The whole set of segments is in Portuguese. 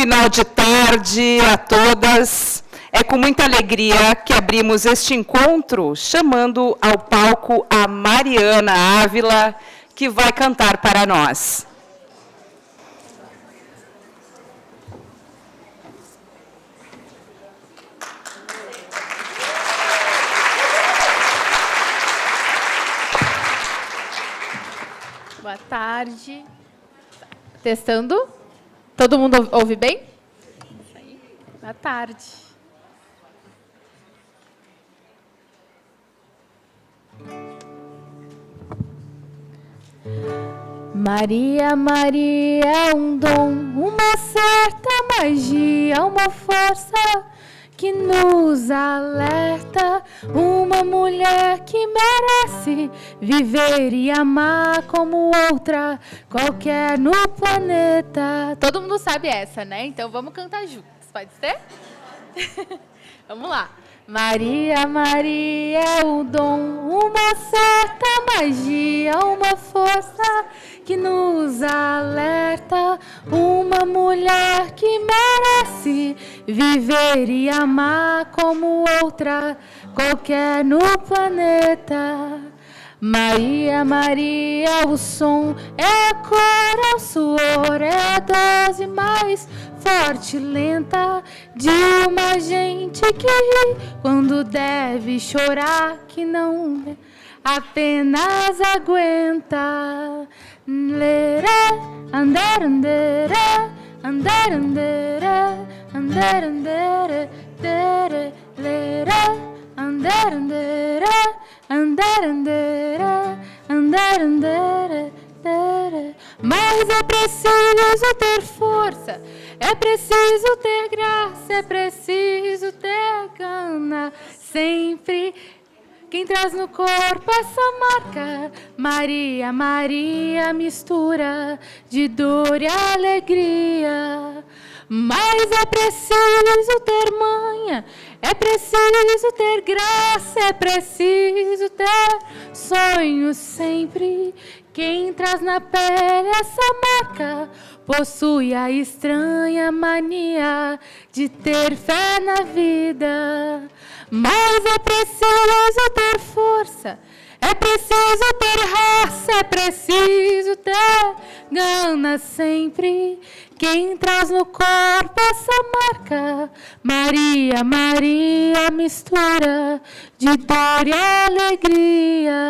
final de tarde a todas. É com muita alegria que abrimos este encontro, chamando ao palco a Mariana Ávila, que vai cantar para nós. Boa tarde. Testando? Todo mundo ouve bem? Isso aí. Boa tarde. Maria, Maria é um dom, uma certa magia, uma força que nos alerta, uma mulher que merece viver e amar como outra qualquer no planeta. Todo mundo sabe essa, né? Então vamos cantar juntos, pode ser? Vamos lá. Maria, Maria é o dom, uma certa magia, uma força que nos alerta, uma mulher que merece viver e amar como outra qualquer no planeta. Maria, Maria, o som é a cor, é o suor, é a dose mais forte e lenta de uma gente que ri quando deve chorar, que não apenas aguenta. Lere, andar, andere, andar, andere, andar, andere, dere, lere, andar, andere, andar, andere, andar, andere, dere. Mas é preciso ter força, é preciso ter graça, é preciso ter gana, sempre. Quem traz no corpo essa marca, Maria, Maria, mistura de dor e alegria. Mas é preciso ter manha, é preciso ter graça, é preciso ter sonhos sempre. Quem traz na pele essa marca possui a estranha mania de ter fé na vida. Mas é preciso ter força, é preciso ter raça, é preciso ter gana sempre. Quem traz no corpo essa marca, Maria, Maria, mistura de dor e alegria.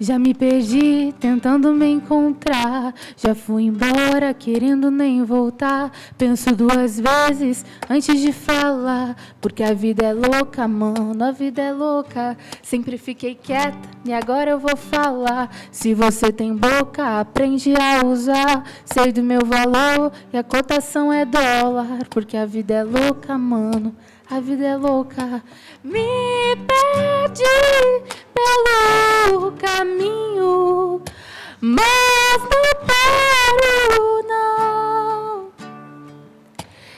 Já me perdi tentando me encontrar, já fui embora querendo nem voltar. Penso duas vezes antes de falar, porque a vida é louca, mano, a vida é louca. Sempre fiquei quieta e agora eu vou falar. Se você tem boca, aprende a usar. Sei do meu valor e a cotação é dólar, porque a vida é louca, mano, a vida é louca. Me perdi pelo caminho, mas não paro, não.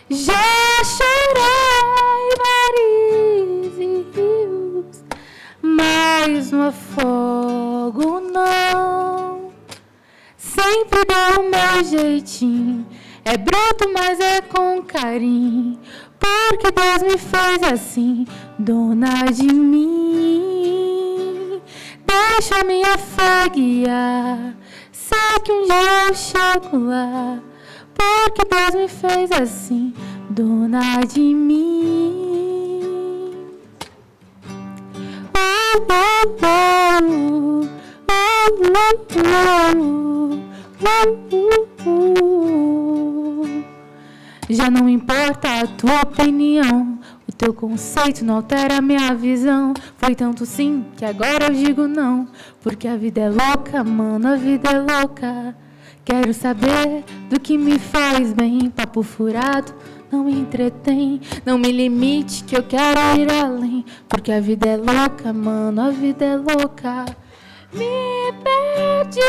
Já chorei mares e rios, mas no afogo não. Sempre dou o meu jeitinho, é bruto, mas é com carinho. Porque Deus me fez assim, dona de mim. Deixa a minha fé guiar, sei que um dia eu chego lá. Porque Deus me fez assim, dona de mim. Já não importa a tua opinião, o teu conceito não altera a minha visão. Foi tanto sim que agora eu digo não, porque a vida é louca, mano, a vida é louca. Quero saber do que me faz bem, papo furado não me entretém. Não me limite que eu quero ir além, porque a vida é louca, mano, a vida é louca. Me perdi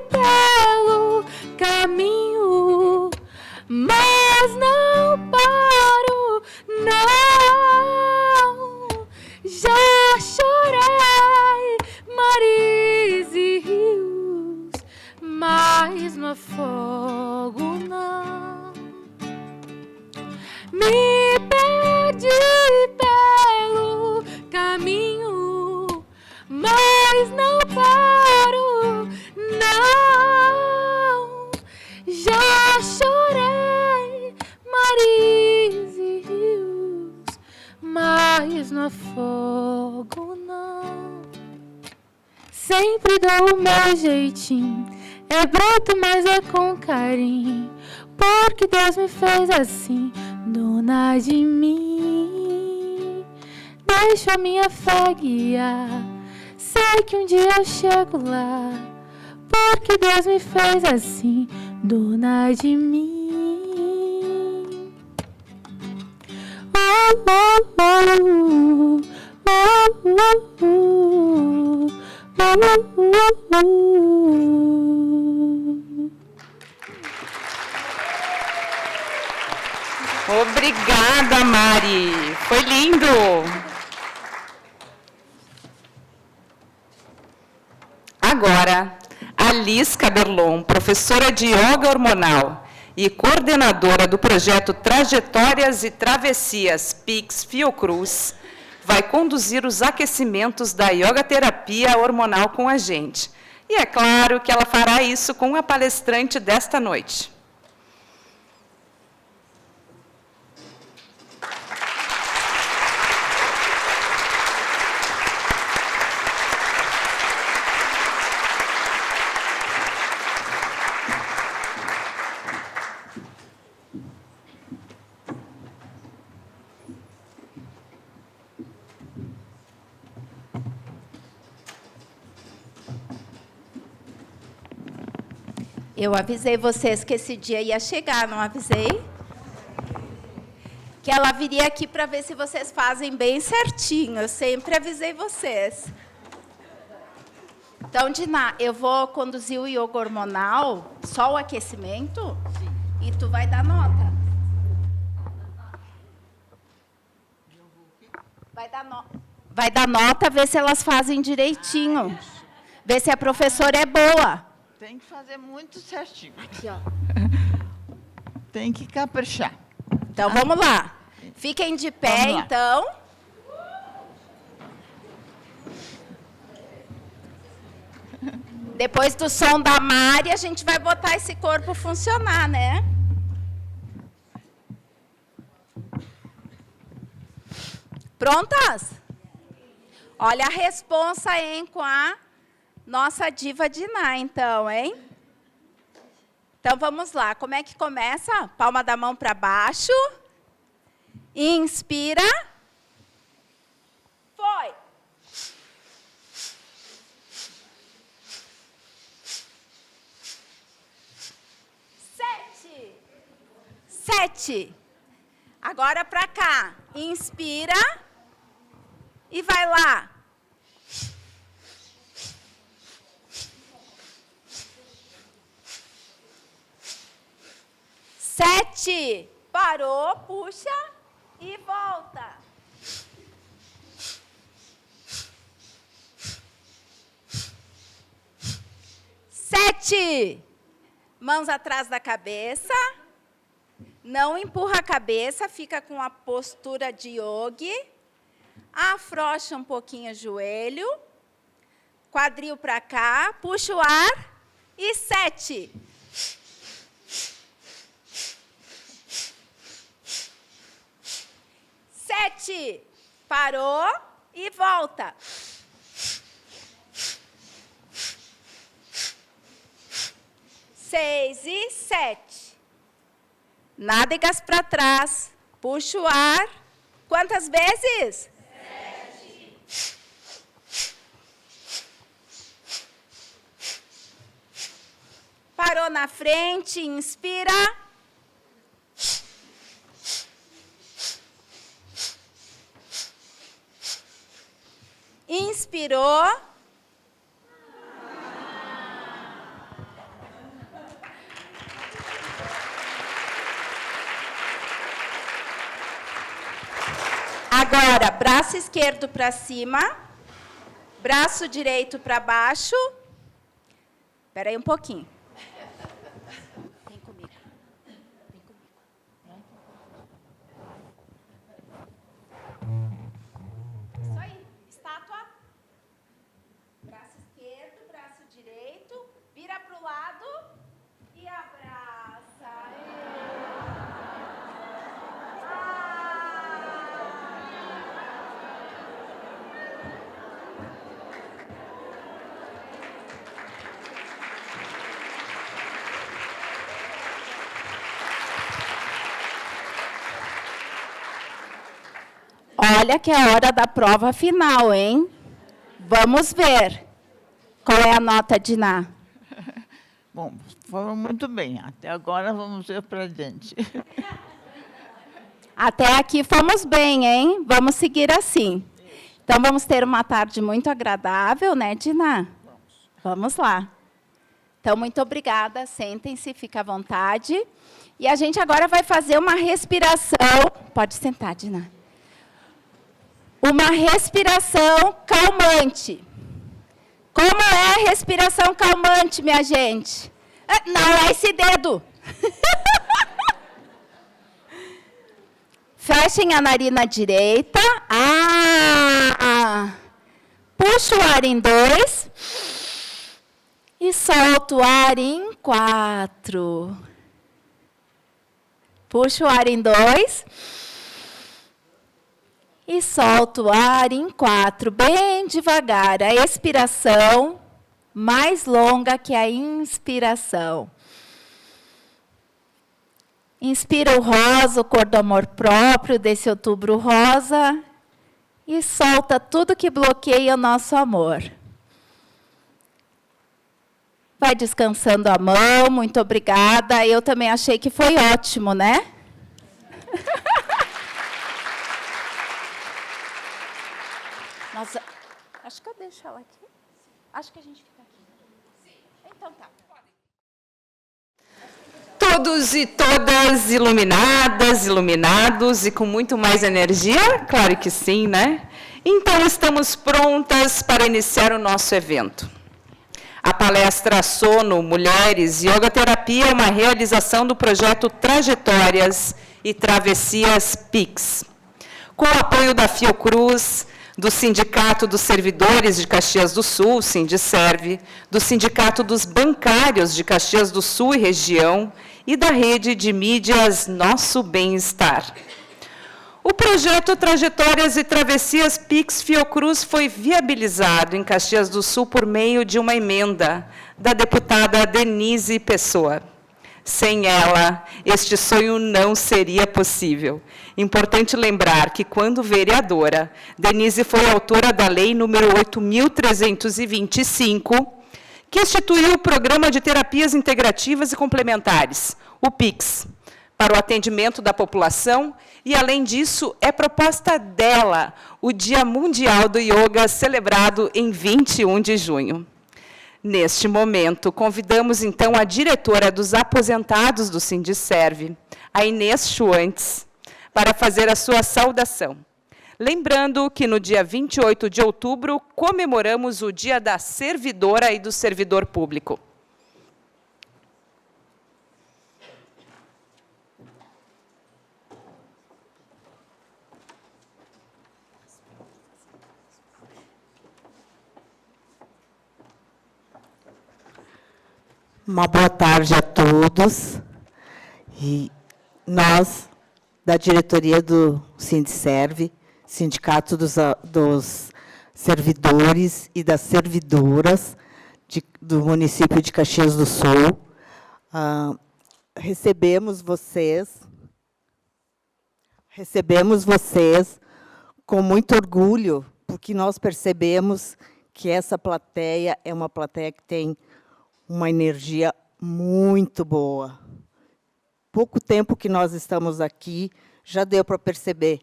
pelo caminho, mas mas não paro, não. Já chorei mares e rios, mas no afogo não. Me perdi pelo caminho, mas não paro, não. Já chorei mares e rios, mas no afogo não. Sempre dou o meu jeitinho, é bruto, mas é com carinho, porque Deus me fez assim, dona de mim. Deixo a minha fé guiar, sei que um dia eu chego lá, porque Deus me fez assim, dona de mim. Obrigada, Mari. Foi lindo. Agora, a Liz Caberlon, professora de Yoga Hormonal e coordenadora do projeto Trajetórias e Travessias PIX Fiocruz, vai conduzir os aquecimentos da yoga terapia hormonal com a gente. E é claro que ela fará isso com a palestrante desta noite. Eu avisei vocês que esse dia ia chegar, não avisei? Que ela viria aqui para ver se vocês fazem bem certinho. Eu sempre avisei vocês. Então, Diná, eu vou conduzir o yoga hormonal, só o aquecimento, e tu vai dar nota. Vai dar nota, ver se elas fazem direitinho. Ver se a professora é boa. Tem que fazer muito certinho. Aqui, ó. Tem que caprichar. Então, vamos lá. Fiquem de pé, então. Depois do som da Mari, a gente vai botar esse corpo funcionar, né? Prontas? Olha a responsa, hein, com a nossa diva Diná, então, hein? Então, vamos lá. Como é que começa? Palma da mão para baixo. Inspira. Foi. Sete. Agora para cá. Inspira. E vai lá. 7. Parou, puxa e volta. 7. Mãos atrás da cabeça. Não empurra a cabeça, fica com a postura de yogi. Afrouxa um pouquinho o joelho. Quadril para cá, puxa o ar. E 7. 7. Parou e volta. 6 e 7. Nádegas para trás. Puxa o ar. Quantas vezes? 7. Parou na frente, inspira. Inspirou. Agora, braço esquerdo para cima, braço direito para baixo. Espera aí um pouquinho. Vem comigo. Vem comigo. Isso aí, estátua. Braço esquerdo, braço direito, vira para o lado e abraça. Olha que é a hora da prova final, hein? Vamos ver. Qual é a nota, Diná? Bom, foram muito bem. Até agora vamos ver para frente. Até aqui fomos bem, hein? Vamos seguir assim. Então, vamos ter uma tarde muito agradável, né, Diná? Vamos lá. Então, muito obrigada. Sentem-se, fica à vontade. E a gente agora vai fazer uma respiração. Pode sentar, Diná. Uma respiração calmante. Como é a respiração calmante, minha gente? Não é esse dedo. Fechem a narina direita. Puxa o ar em 2. E solta o ar em 4. Puxa o ar em 2. E solta o ar em 4, bem devagar. A expiração mais longa que a inspiração. Inspira o rosa, o cor do amor próprio, desse outubro rosa. E solta tudo que bloqueia o nosso amor. Vai descansando a mão, muito obrigada. Eu também achei que foi ótimo, né? Nossa, acho que eu deixo ela aqui. Acho que a gente fica aqui. Sim. Então tá. Todos e todas iluminadas, iluminados e com muito mais energia? Claro que sim, né? Então, estamos prontas para iniciar o nosso evento. A palestra Sono, Mulheres, Yoga Terapia é uma realização do projeto Trajetórias e Travessias PIX, com o apoio da Fiocruz, do Sindicato dos Servidores de Caxias do Sul, Sindiserve, do Sindicato dos Bancários de Caxias do Sul e região e da rede de mídias Nosso Bem-Estar. O projeto Trajetórias e Travessias PIX Fiocruz foi viabilizado em Caxias do Sul por meio de uma emenda da deputada Denise Pessoa. Sem ela, este sonho não seria possível. Importante lembrar que, quando vereadora, Denise foi autora da Lei nº 8.325, que instituiu o Programa de Terapias Integrativas e Complementares, o PIX, para o atendimento da população, e, além disso, é proposta dela o Dia Mundial do Yoga, celebrado em 21 de junho. Neste momento, convidamos, então, a diretora dos aposentados do Sindiserve, a Inês Schwantz, para fazer a sua saudação. Lembrando que, no dia 28 de outubro, comemoramos o Dia da Servidora e do Servidor Público. Uma boa tarde a todos. E nós, da diretoria do Sindiserve, Sindicato dos Servidores e das Servidoras do município de Caxias do Sul, recebemos vocês com muito orgulho, porque nós percebemos que essa plateia é uma plateia que tem uma energia muito boa. Pouco tempo que nós estamos aqui, já deu para perceber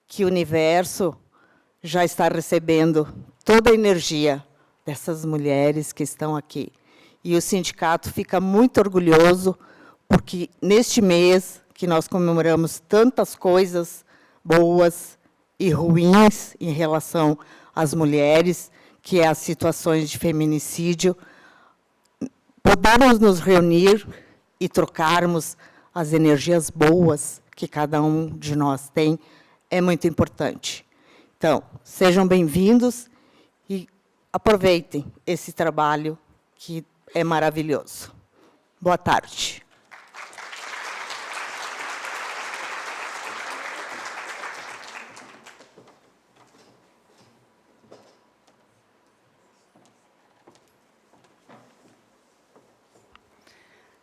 que o universo já está recebendo toda a energia dessas mulheres que estão aqui. E o sindicato fica muito orgulhoso, porque neste mês que nós comemoramos tantas coisas boas e ruins em relação às mulheres, que é as situações de feminicídio, podermos nos reunir e trocarmos as energias boas que cada um de nós tem, é muito importante. Então, sejam bem-vindos e aproveitem esse trabalho que é maravilhoso. Boa tarde.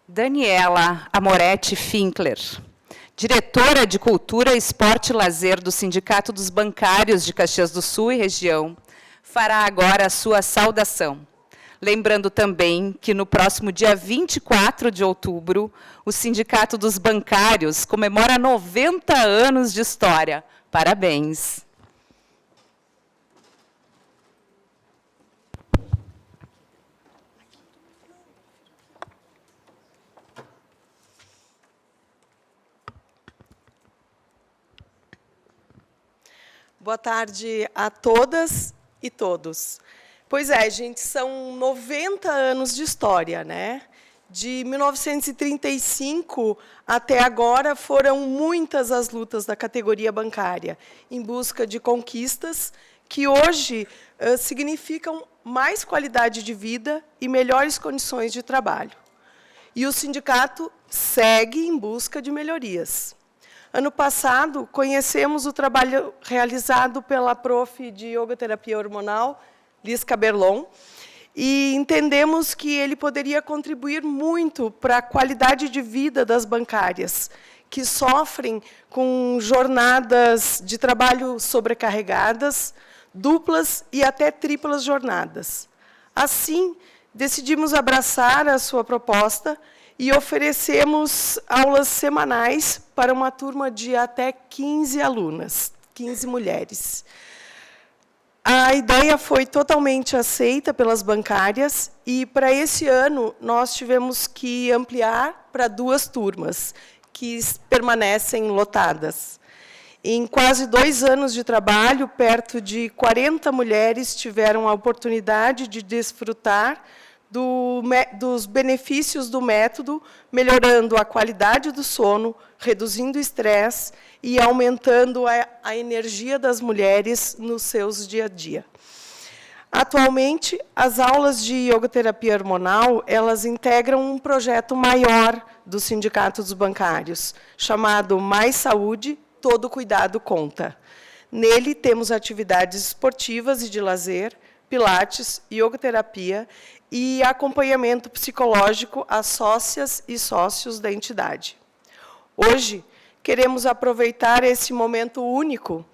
Daniela Amoretti Finkler, diretora de Cultura, Esporte e Lazer do Sindicato dos Bancários de Caxias do Sul e região, fará agora a sua saudação. Lembrando também que no próximo dia 24 de outubro, o Sindicato dos Bancários comemora 90 anos de história. Parabéns! Boa tarde a todas e todos. Pois é, gente, são 90 anos de história, né? De 1935 até agora foram muitas as lutas da categoria bancária em busca de conquistas que hoje significam mais qualidade de vida e melhores condições de trabalho. E o sindicato segue em busca de melhorias. Ano passado, conhecemos o trabalho realizado pela prof. de Yoga-terapia hormonal, Liz Caberlon, e entendemos que ele poderia contribuir muito para a qualidade de vida das bancárias, que sofrem com jornadas de trabalho sobrecarregadas, duplas e até triplas jornadas. Assim, decidimos abraçar a sua proposta e oferecemos aulas semanais para uma turma de até 15 alunas, 15 mulheres. A ideia foi totalmente aceita pelas bancárias e, para esse ano, nós tivemos que ampliar para 2 turmas, que permanecem lotadas. Em quase 2 anos de trabalho, perto de 40 mulheres tiveram a oportunidade de desfrutar dos benefícios do método, melhorando a qualidade do sono, reduzindo o estresse e aumentando a energia das mulheres nos seus dia a dia. Atualmente, as aulas de yoga-terapia hormonal, elas integram um projeto maior do Sindicato dos Bancários, chamado Mais Saúde, Todo Cuidado Conta. Nele, temos atividades esportivas e de lazer, pilates, yoga-terapia e acompanhamento psicológico a sócias e sócios da entidade. Hoje, queremos aproveitar esse momento único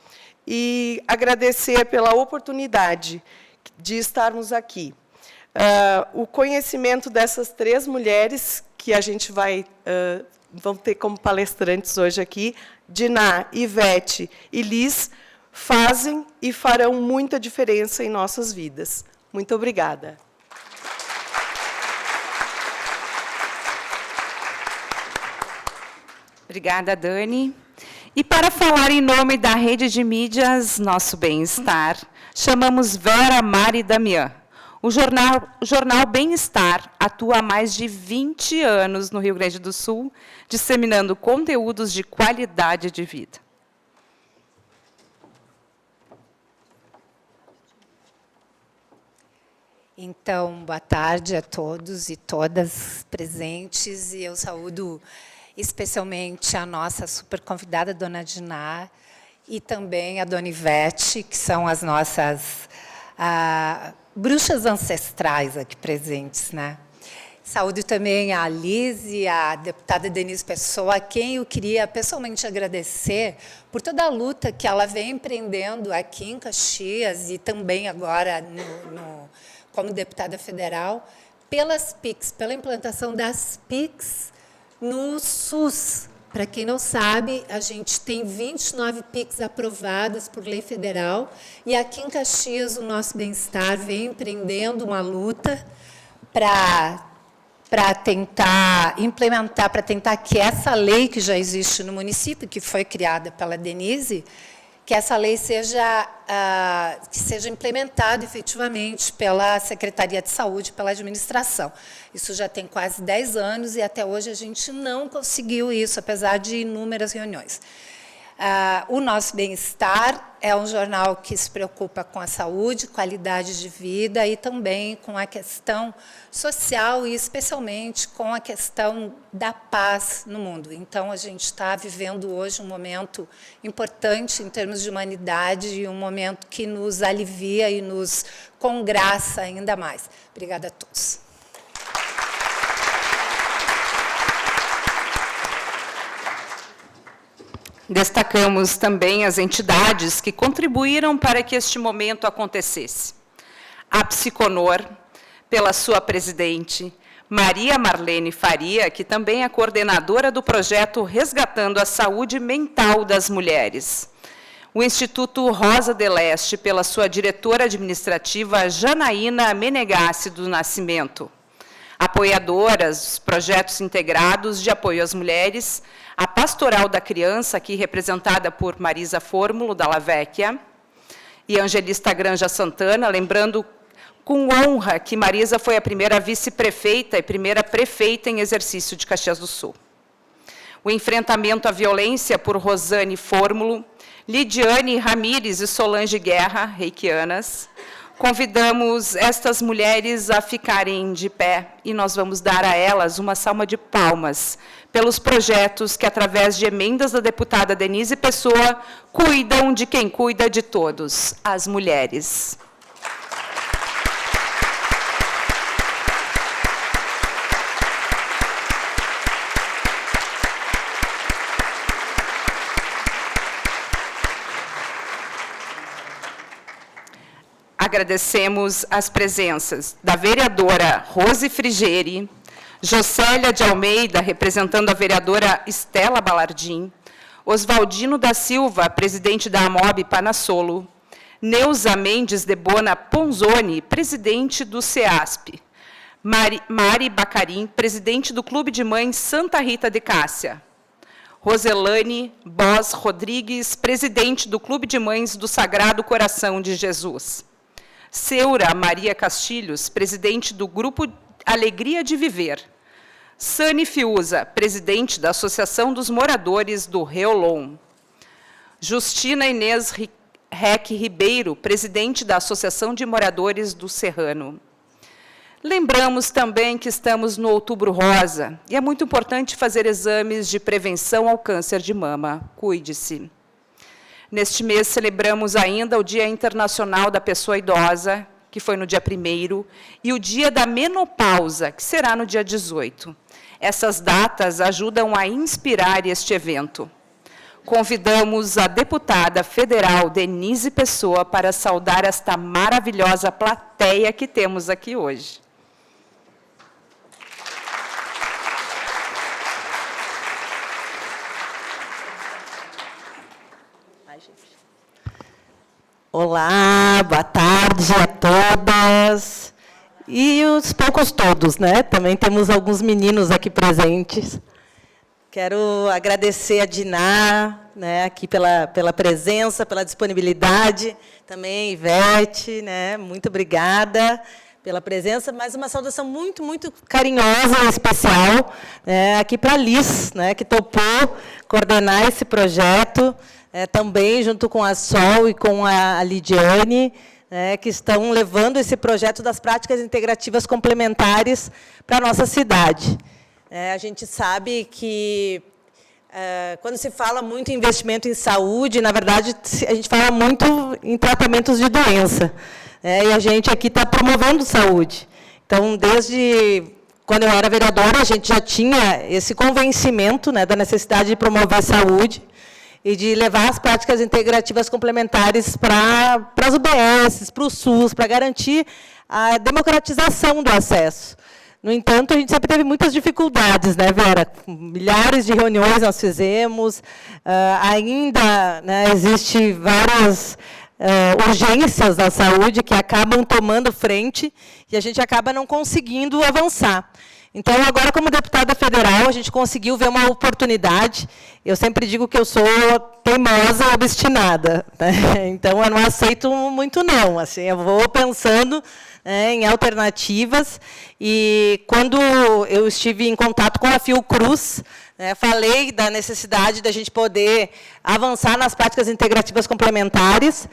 e agradecer pela oportunidade de estarmos aqui. O conhecimento dessas 3 mulheres, que a gente vamos ter como palestrantes hoje aqui, Diná, Ivete e Liz, fazem e farão muita diferença em nossas vidas. Muito obrigada. Obrigada, Dani. E para falar em nome da Rede de Mídias Nosso Bem-Estar, chamamos Vera Mari Damian. O jornal Bem-Estar atua há mais de 20 anos no Rio Grande do Sul, disseminando conteúdos de qualidade de vida. Então, boa tarde a todos e todas presentes, e eu saúdo especialmente a nossa super convidada, Dona Diná, e também a Dona Ivete, que são as nossas bruxas ancestrais aqui presentes, né? Saúdo também a Liz e a deputada Denise Pessoa, a quem eu queria pessoalmente agradecer por toda a luta que ela vem empreendendo aqui em Caxias e também agora como deputada federal, pelas PICs, pela implantação das PICs no SUS. Para quem não sabe, a gente tem 29 PICs aprovadas por lei federal e aqui em Caxias o Nosso Bem-Estar vem empreendendo uma luta para tentar implementar, para tentar que essa lei que já existe no município, que foi criada pela Denise, que essa lei seja implementada efetivamente pela Secretaria de Saúde, pela administração. Isso já tem quase 10 anos e até hoje a gente não conseguiu isso, apesar de inúmeras reuniões. O Nosso Bem-Estar é um jornal que se preocupa com a saúde, qualidade de vida e também com a questão social e especialmente com a questão da paz no mundo. Então, a gente está vivendo hoje um momento importante em termos de humanidade e um momento que nos alivia e nos congraça ainda mais. Obrigada a todos. Destacamos também as entidades que contribuíram para que este momento acontecesse. A Psiconor, pela sua presidente, Maria Marlene Faria, que também é coordenadora do projeto Resgatando a Saúde Mental das Mulheres. O Instituto Rosa de Leste, pela sua diretora administrativa, Janaína Menegassi do Nascimento. Apoiadoras dos projetos integrados de apoio às mulheres, a Pastoral da Criança, aqui representada por Marisa Fórmulo, da La Vecchia, e Angelista Granja Santana, lembrando com honra que Marisa foi a primeira vice-prefeita e primeira prefeita em exercício de Caxias do Sul. O enfrentamento à violência por Rosane Fórmulo, Lidiane Ramires e Solange Guerra, reikianas. Convidamos estas mulheres a ficarem de pé e nós vamos dar a elas uma salva de palmas pelos projetos que, através de emendas da deputada Denise Pessoa, cuidam de quem cuida de todos, as mulheres. Agradecemos as presenças da vereadora Rose Frigeri, Jocélia de Almeida, representando a vereadora Estela Balardim, Oswaldino da Silva, presidente da AMOB Panassolo, Neuza Mendes de Bona Ponzoni, presidente do CEASP, Mari Bacarim, presidente do Clube de Mães Santa Rita de Cássia, Roselane Bos Rodrigues, presidente do Clube de Mães do Sagrado Coração de Jesus, Seura Maria Castilhos, presidente do Grupo Alegria de Viver. Sani Fiuza, presidente da Associação dos Moradores do Reolon. Justina Inês Rec Ribeiro, presidente da Associação de Moradores do Serrano. Lembramos também que estamos no Outubro Rosa e é muito importante fazer exames de prevenção ao câncer de mama. Cuide-se. Neste mês, celebramos ainda o Dia Internacional da Pessoa Idosa, que foi no dia 1º, e o Dia da Menopausa, que será no dia 18. Essas datas ajudam a inspirar este evento. Convidamos a deputada federal Denise Pessoa para saudar esta maravilhosa plateia que temos aqui hoje. Olá, boa tarde a todas. E os poucos todos, né? Também temos alguns meninos aqui presentes. Quero agradecer a Diná, né, aqui pela presença, pela disponibilidade. Também, Ivete, né? Muito obrigada pela presença. Mais uma saudação muito, muito carinhosa e especial, né, aqui para a Liz, né, que topou coordenar esse projeto. Também junto com a Sol e com a Lidiane, que estão levando esse projeto das práticas integrativas complementares para a nossa cidade. A gente sabe que, quando se fala muito em investimento em saúde, na verdade, a gente fala muito em tratamentos de doença. E a gente aqui está promovendo saúde. Então, desde quando eu era vereadora, a gente já tinha esse convencimento, né, da necessidade de promover saúde, e de levar as práticas integrativas complementares para as UBS, para o SUS, para garantir a democratização do acesso. No entanto, a gente sempre teve muitas dificuldades, né, Vera? Milhares de reuniões nós fizemos, ainda, né, existe várias urgências da saúde que acabam tomando frente e a gente acaba não conseguindo avançar. Então, agora, como deputada federal, a gente conseguiu ver uma oportunidade. Eu sempre digo que eu sou teimosa e obstinada, né? Então, eu não aceito muito não. Assim, eu vou pensando, né, em alternativas. E, quando eu estive em contato com a Fiocruz, falei da necessidade da gente poder avançar nas práticas integrativas complementares.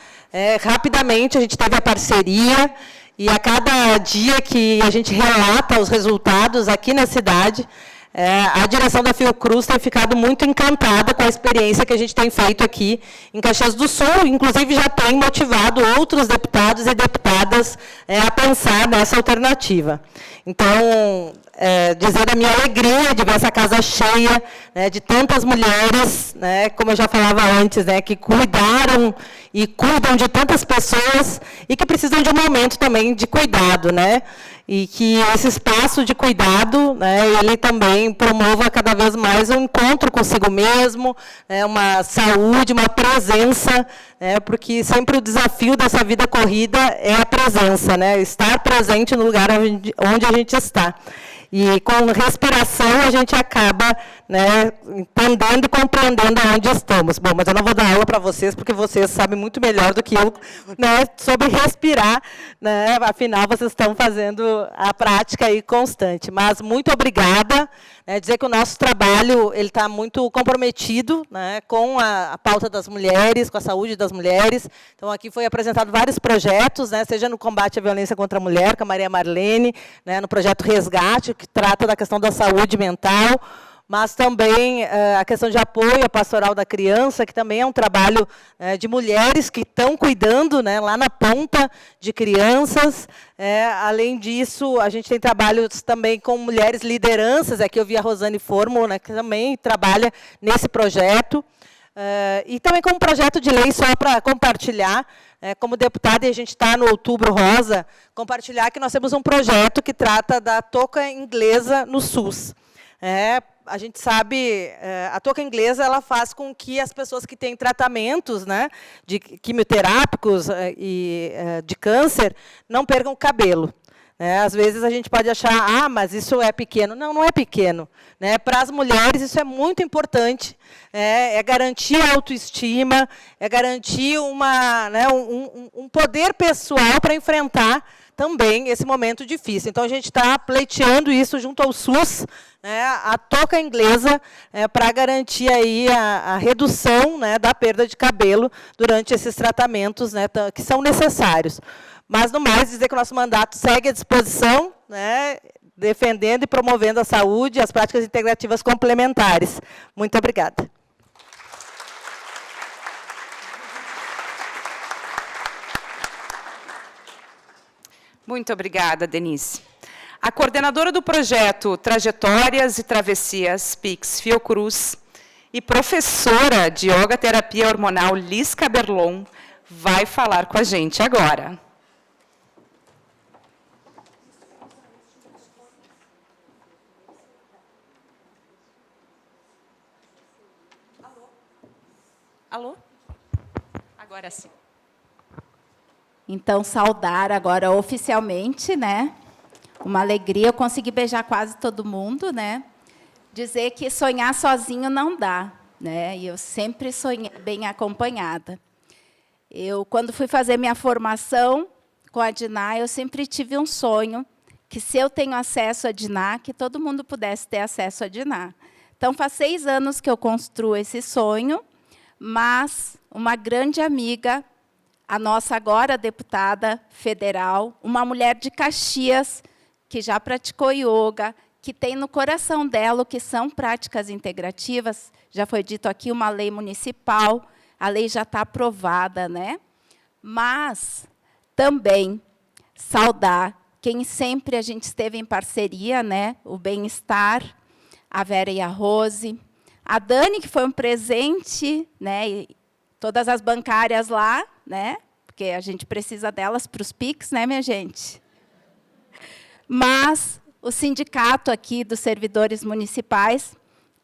Rapidamente, a gente teve a parceria. E a cada dia que a gente relata os resultados aqui na cidade, a direção da Fiocruz tem ficado muito encantada com a experiência que a gente tem feito aqui em Caxias do Sul. Inclusive, já tem motivado outros deputados e deputadas a pensar nessa alternativa. Então, dizer a minha alegria de ver essa casa cheia, né, de tantas mulheres, né, como eu já falava antes, né, que cuidaram e cuidam de tantas pessoas e que precisam de um momento também de cuidado, né, e que esse espaço de cuidado, né, ele também promova cada vez mais um encontro consigo mesmo, né, uma saúde, uma presença, né, porque sempre o desafio dessa vida corrida é a presença, né, estar presente no lugar onde a gente está. E com respiração a gente acaba, né, entendendo e compreendendo aonde estamos. Bom, mas eu não vou dar aula para vocês, porque vocês sabem muito melhor do que eu, né, sobre respirar, né, afinal vocês estão fazendo a prática aí constante. Mas muito obrigada, né, dizer que o nosso trabalho ele está muito comprometido, né, com a pauta das mulheres, com a saúde das mulheres. Então, aqui foi apresentado vários projetos, né, seja no combate à violência contra a mulher, com a Maria Marlene, né, no projeto Resgate, que trata da questão da saúde mental, mas também a questão de apoio à pastoral da criança, que também é um trabalho de mulheres que estão cuidando, né, lá na ponta de crianças. Além disso, a gente tem trabalhos também com mulheres lideranças. Aqui eu vi a Rosane Formo, né, que também trabalha nesse projeto. E também com um projeto de lei, só para compartilhar, como deputada, e a gente está no Outubro Rosa, compartilhar que nós temos um projeto que trata da touca inglesa no SUS. A gente sabe, a touca inglesa ela faz com que as pessoas que têm tratamentos, né, de quimioterápicos e de câncer não percam o cabelo. Às vezes a gente pode achar, mas isso é pequeno. Não, não é pequeno. Para as mulheres isso é muito importante. É garantir a autoestima, é garantir um poder pessoal para enfrentar também esse momento difícil. Então, a gente está pleiteando isso junto ao SUS, a touca inglesa, para garantir aí a redução, da perda de cabelo durante esses tratamentos, que são necessários. Mas, no mais, dizer que o nosso mandato segue à disposição, defendendo e promovendo a saúde e as práticas integrativas complementares. Muito obrigada. Muito obrigada, Denise. A coordenadora do projeto Trajetórias e Travessias PIX Fiocruz e professora de Yoga Terapia Hormonal Liz Caberlon vai falar com a gente agora. Alô? Agora sim. Então, saudar agora oficialmente, né? Uma alegria, eu consegui beijar quase todo mundo, né? Dizer que sonhar sozinho não dá, né? E eu sempre sonhei bem acompanhada. Eu, quando fui fazer minha formação com a Diná, eu sempre tive um sonho que, se eu tenho acesso a Diná, que todo mundo pudesse ter acesso a Diná. Então, faz 6 anos que eu construo esse sonho, mas uma grande amiga, a nossa agora deputada federal, uma mulher de Caxias, que já praticou yoga, que tem no coração dela o que são práticas integrativas, já foi dito aqui, uma lei municipal, a lei já está aprovada, né? Mas também saudar quem sempre a gente esteve em parceria, né? O Bem-Estar, a Vera e a Rose, a Dani, que foi um presente, né? E todas as bancárias lá, né? Porque a gente precisa delas para os PIX, né, minha gente? Mas o sindicato aqui dos servidores municipais,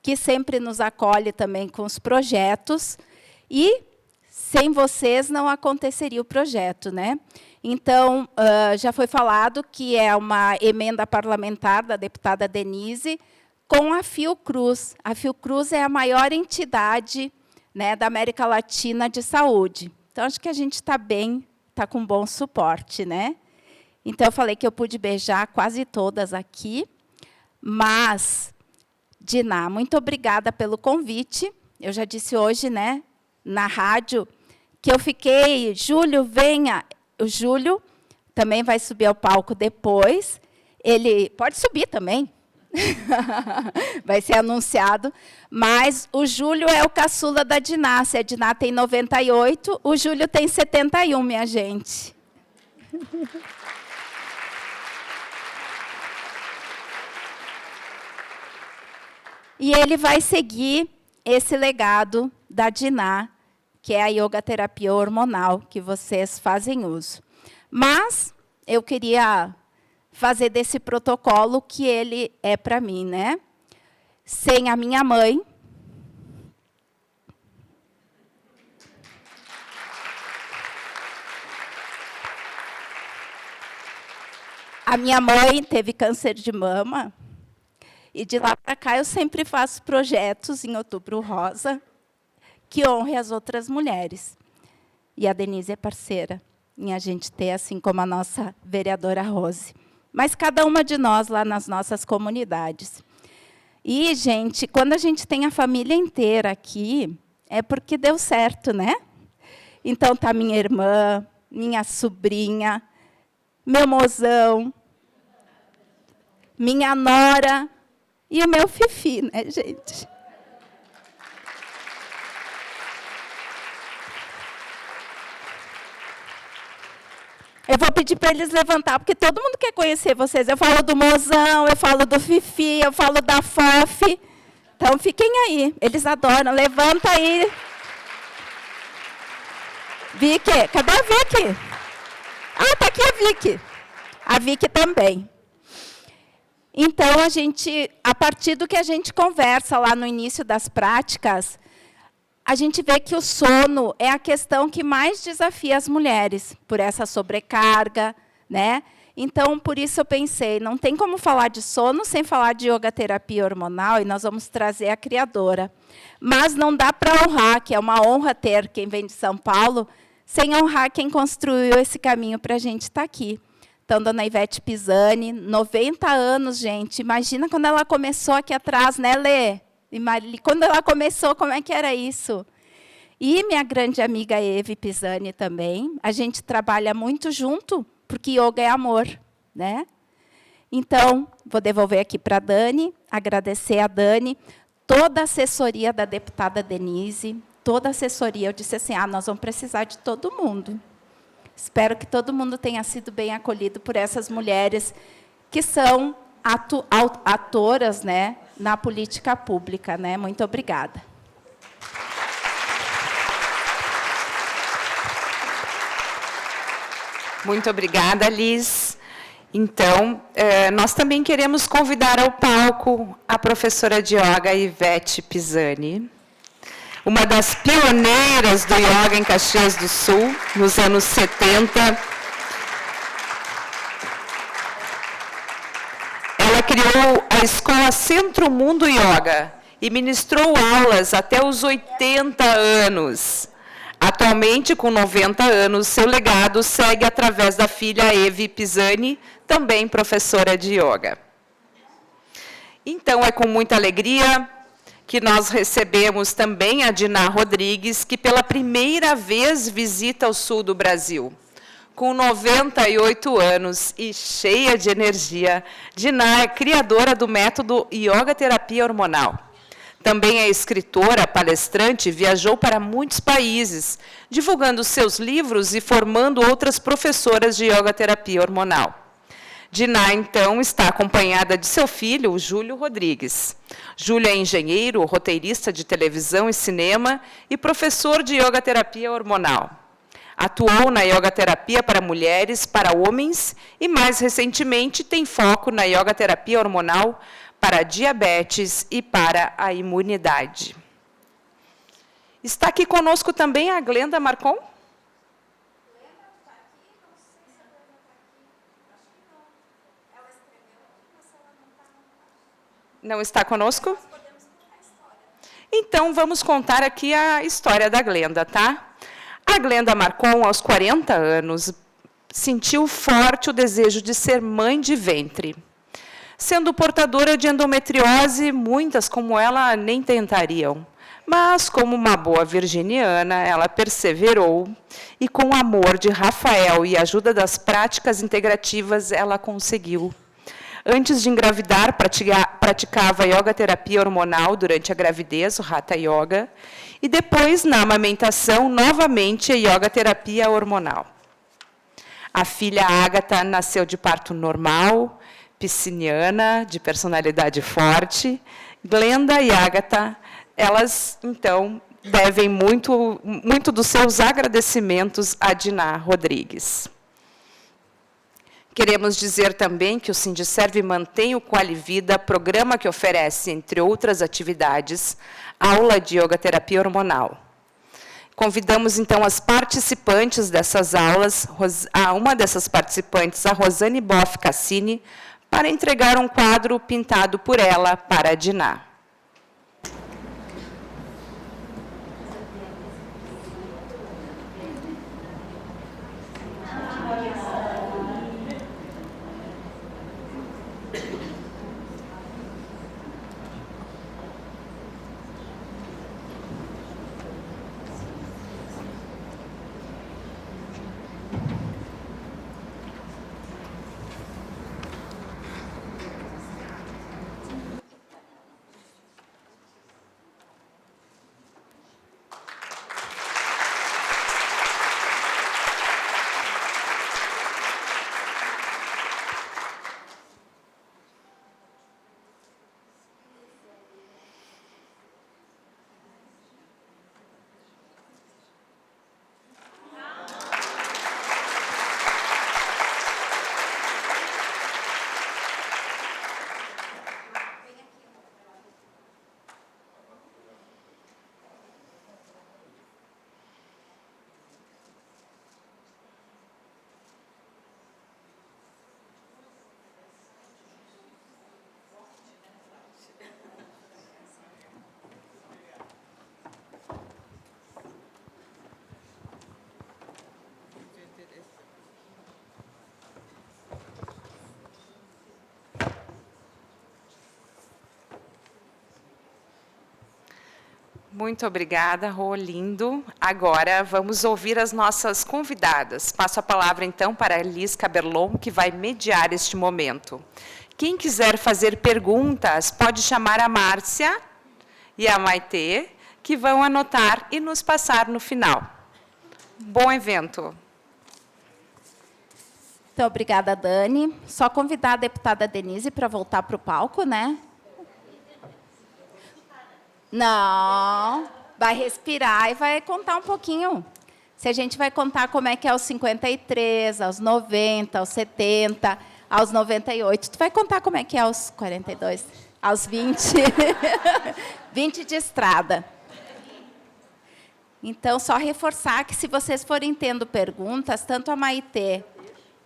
que sempre nos acolhe também com os projetos. E sem vocês não aconteceria o projeto, né? Então, já foi falado que é uma emenda parlamentar da deputada Denise com a Fiocruz. A Fiocruz é a maior entidade, né, da América Latina de saúde. Então, acho que a gente está bem, está com bom suporte, né? Então, eu falei que eu pude beijar quase todas aqui, mas, Diná, muito obrigada pelo convite. Eu já disse hoje, né, na rádio, que eu fiquei, Júlio, venha. O Júlio também vai subir ao palco depois. Ele pode subir também. Vai ser anunciado. Mas o Júlio é o caçula da Diná. Se a Diná tem 98, o Júlio tem 71, minha gente. E ele vai seguir esse legado da Diná, que é a yoga terapia hormonal que vocês fazem uso. Mas eu queria fazer desse protocolo que ele é para mim, né? Sem a minha mãe, a minha mãe teve câncer de mama, e de lá para cá eu sempre faço projetos em Outubro Rosa que honre as outras mulheres. E a Denise é parceira em a gente ter, assim como a nossa vereadora Rose. Mas cada uma de nós lá nas nossas comunidades. E, gente, quando a gente tem a família inteira aqui, é porque deu certo, né? Então, tá minha irmã, minha sobrinha, meu mozão, minha nora e o meu fifi, né, gente? Eu vou pedir para eles levantar, porque todo mundo quer conhecer vocês. Eu falo do mozão, eu falo do fifi, eu falo da fofi. Então, fiquem aí. Eles adoram. Levanta aí. Vicky, cadê a Vicky? Ah, está aqui a Vicky. A Vicky também. Então, a partir do que a gente conversa lá no início das práticas, a gente vê que o sono é a questão que mais desafia as mulheres, por essa sobrecarga, né? Então, por isso eu pensei, não tem como falar de sono sem falar de yoga terapia hormonal, e nós vamos trazer a criadora. Mas não dá para honrar, que é uma honra ter quem vem de São Paulo, sem honrar quem construiu esse caminho para a gente estar aqui. Então, dona Ivete Pisani, 90 anos, gente. Imagina quando ela começou aqui atrás, né, Lê? E Marili, quando ela começou, como é que era isso? E minha grande amiga Eve Pisani também. A gente trabalha muito junto, porque yoga é amor, né? Então, vou devolver aqui para a Dani, agradecer a Dani, toda a assessoria da deputada Denise, toda a assessoria. Eu disse assim, nós vamos precisar de todo mundo. Espero que todo mundo tenha sido bem acolhido por essas mulheres que são atoras, né, na política pública, né? Muito obrigada. Muito obrigada, Liz. Então, nós também queremos convidar ao palco a professora de yoga Ivete Pisani, uma das pioneiras do yoga em Caxias do Sul, nos anos 70. Ela criou a escola Centro Mundo Yoga e ministrou aulas até os 80 anos. Atualmente, com 90 anos, seu legado segue através da filha Eve Pisani, também professora de yoga. Então, é com muita alegria que nós recebemos também a Diná Rodrigues, que pela primeira vez visita o sul do Brasil. Com 98 anos e cheia de energia, Diná é criadora do método Yoga Terapia Hormonal. Também é escritora, palestrante, viajou para muitos países, divulgando seus livros e formando outras professoras de Yoga Terapia Hormonal. Diná, então, está acompanhada de seu filho, o Júlio Rodrigues. Júlio é engenheiro, roteirista de televisão e cinema e professor de Yoga Terapia Hormonal. Atuou na yoga terapia para mulheres, para homens e, mais recentemente, tem foco na yoga terapia hormonal para diabetes e para a imunidade. Está aqui conosco também a Glenda Marcon? Não está conosco? Então, vamos contar aqui a história da Glenda, tá? A Glenda Marcon, aos 40 anos, sentiu forte o desejo de ser mãe de ventre. Sendo portadora de endometriose, muitas como ela nem tentariam. Mas, como uma boa virginiana, ela perseverou e, com o amor de Rafael e a ajuda das práticas integrativas, ela conseguiu. Antes de engravidar, praticava yoga terapia hormonal durante a gravidez, o Hatha Yoga, e depois, na amamentação, novamente a yoga terapia hormonal. A filha Ágata nasceu de parto normal, pisciniana, de personalidade forte. Glenda e Ágata, elas, então, devem muito dos seus agradecimentos a Diná Rodrigues. Queremos dizer também que o Sindiserve mantém o Qualivida, programa que oferece, entre outras atividades, aula de yoga terapia hormonal. Convidamos, então, as participantes dessas aulas, uma dessas participantes, a Rosane Boff Cassini, para entregar um quadro pintado por ela para a Diná. Muito obrigada, Rô, lindo. Agora, vamos ouvir as nossas convidadas. Passo a palavra, então, para a Liz Caberlon, que vai mediar este momento. Quem quiser fazer perguntas, pode chamar a Márcia e a Maitê, que vão anotar e nos passar no final. Bom evento. Então, obrigada, Dani. Só convidar a deputada Denise para voltar para o palco, né? Não, vai respirar e vai contar um pouquinho. Se a gente vai contar como é que é aos 53, aos 90, aos 70, aos 98, tu vai contar como é que é aos 42, aos 20, 20 de estrada. Então, só reforçar que se vocês forem tendo perguntas, tanto a Maitê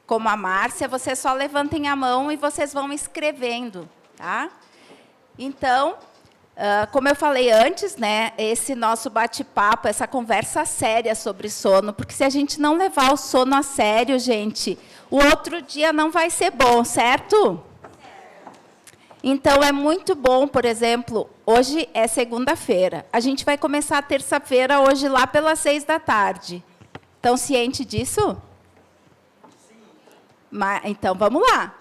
como a Márcia, vocês só levantem a mão e vocês vão escrevendo, tá? Então, como eu falei antes, né, esse nosso bate-papo, essa conversa séria sobre sono, porque se a gente não levar o sono a sério, gente, o outro dia não vai ser bom, certo? Então, é muito bom, por exemplo, hoje é segunda-feira. A gente vai começar a terça-feira, hoje, lá pelas 18h. Estão cientes disso? Então, vamos lá.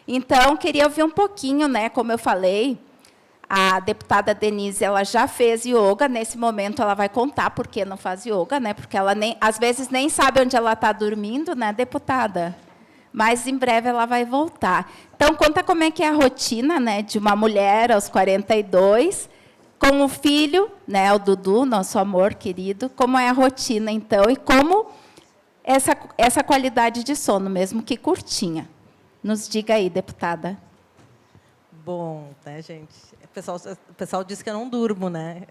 Então, queria ouvir um pouquinho, né, como eu falei. A deputada Denise, ela já fez yoga, nesse momento ela vai contar por que não faz yoga, né? Porque ela às vezes nem sabe onde ela está dormindo, né, deputada? Mas em breve ela vai voltar. Então, conta como é que é a rotina, né, de uma mulher aos 42, com o filho, né, o Dudu, nosso amor querido, como é a rotina, então, e como essa qualidade de sono, mesmo que curtinha. Nos diga aí, deputada. Bom, né, gente? O pessoal diz que eu não durmo, né?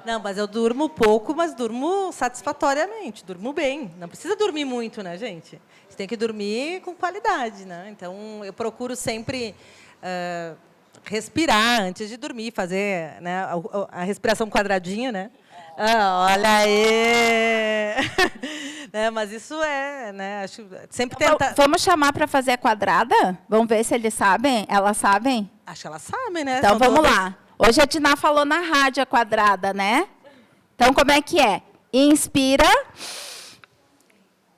Não, mas eu durmo pouco, mas durmo satisfatoriamente, durmo bem. Não precisa dormir muito, né, gente? Você tem que dormir com qualidade, né? Então, eu procuro sempre respirar antes de dormir, fazer, né, a respiração quadradinha, né? Olha aí! Né, mas isso né? Acho sempre tenta. Vamos chamar para fazer a quadrada? Vamos ver se eles sabem? Elas sabem? Acho que elas sabem, né? Então, vamos lá. Hoje a Diná falou na rádio a quadrada, né? Então, como é que é? Inspira,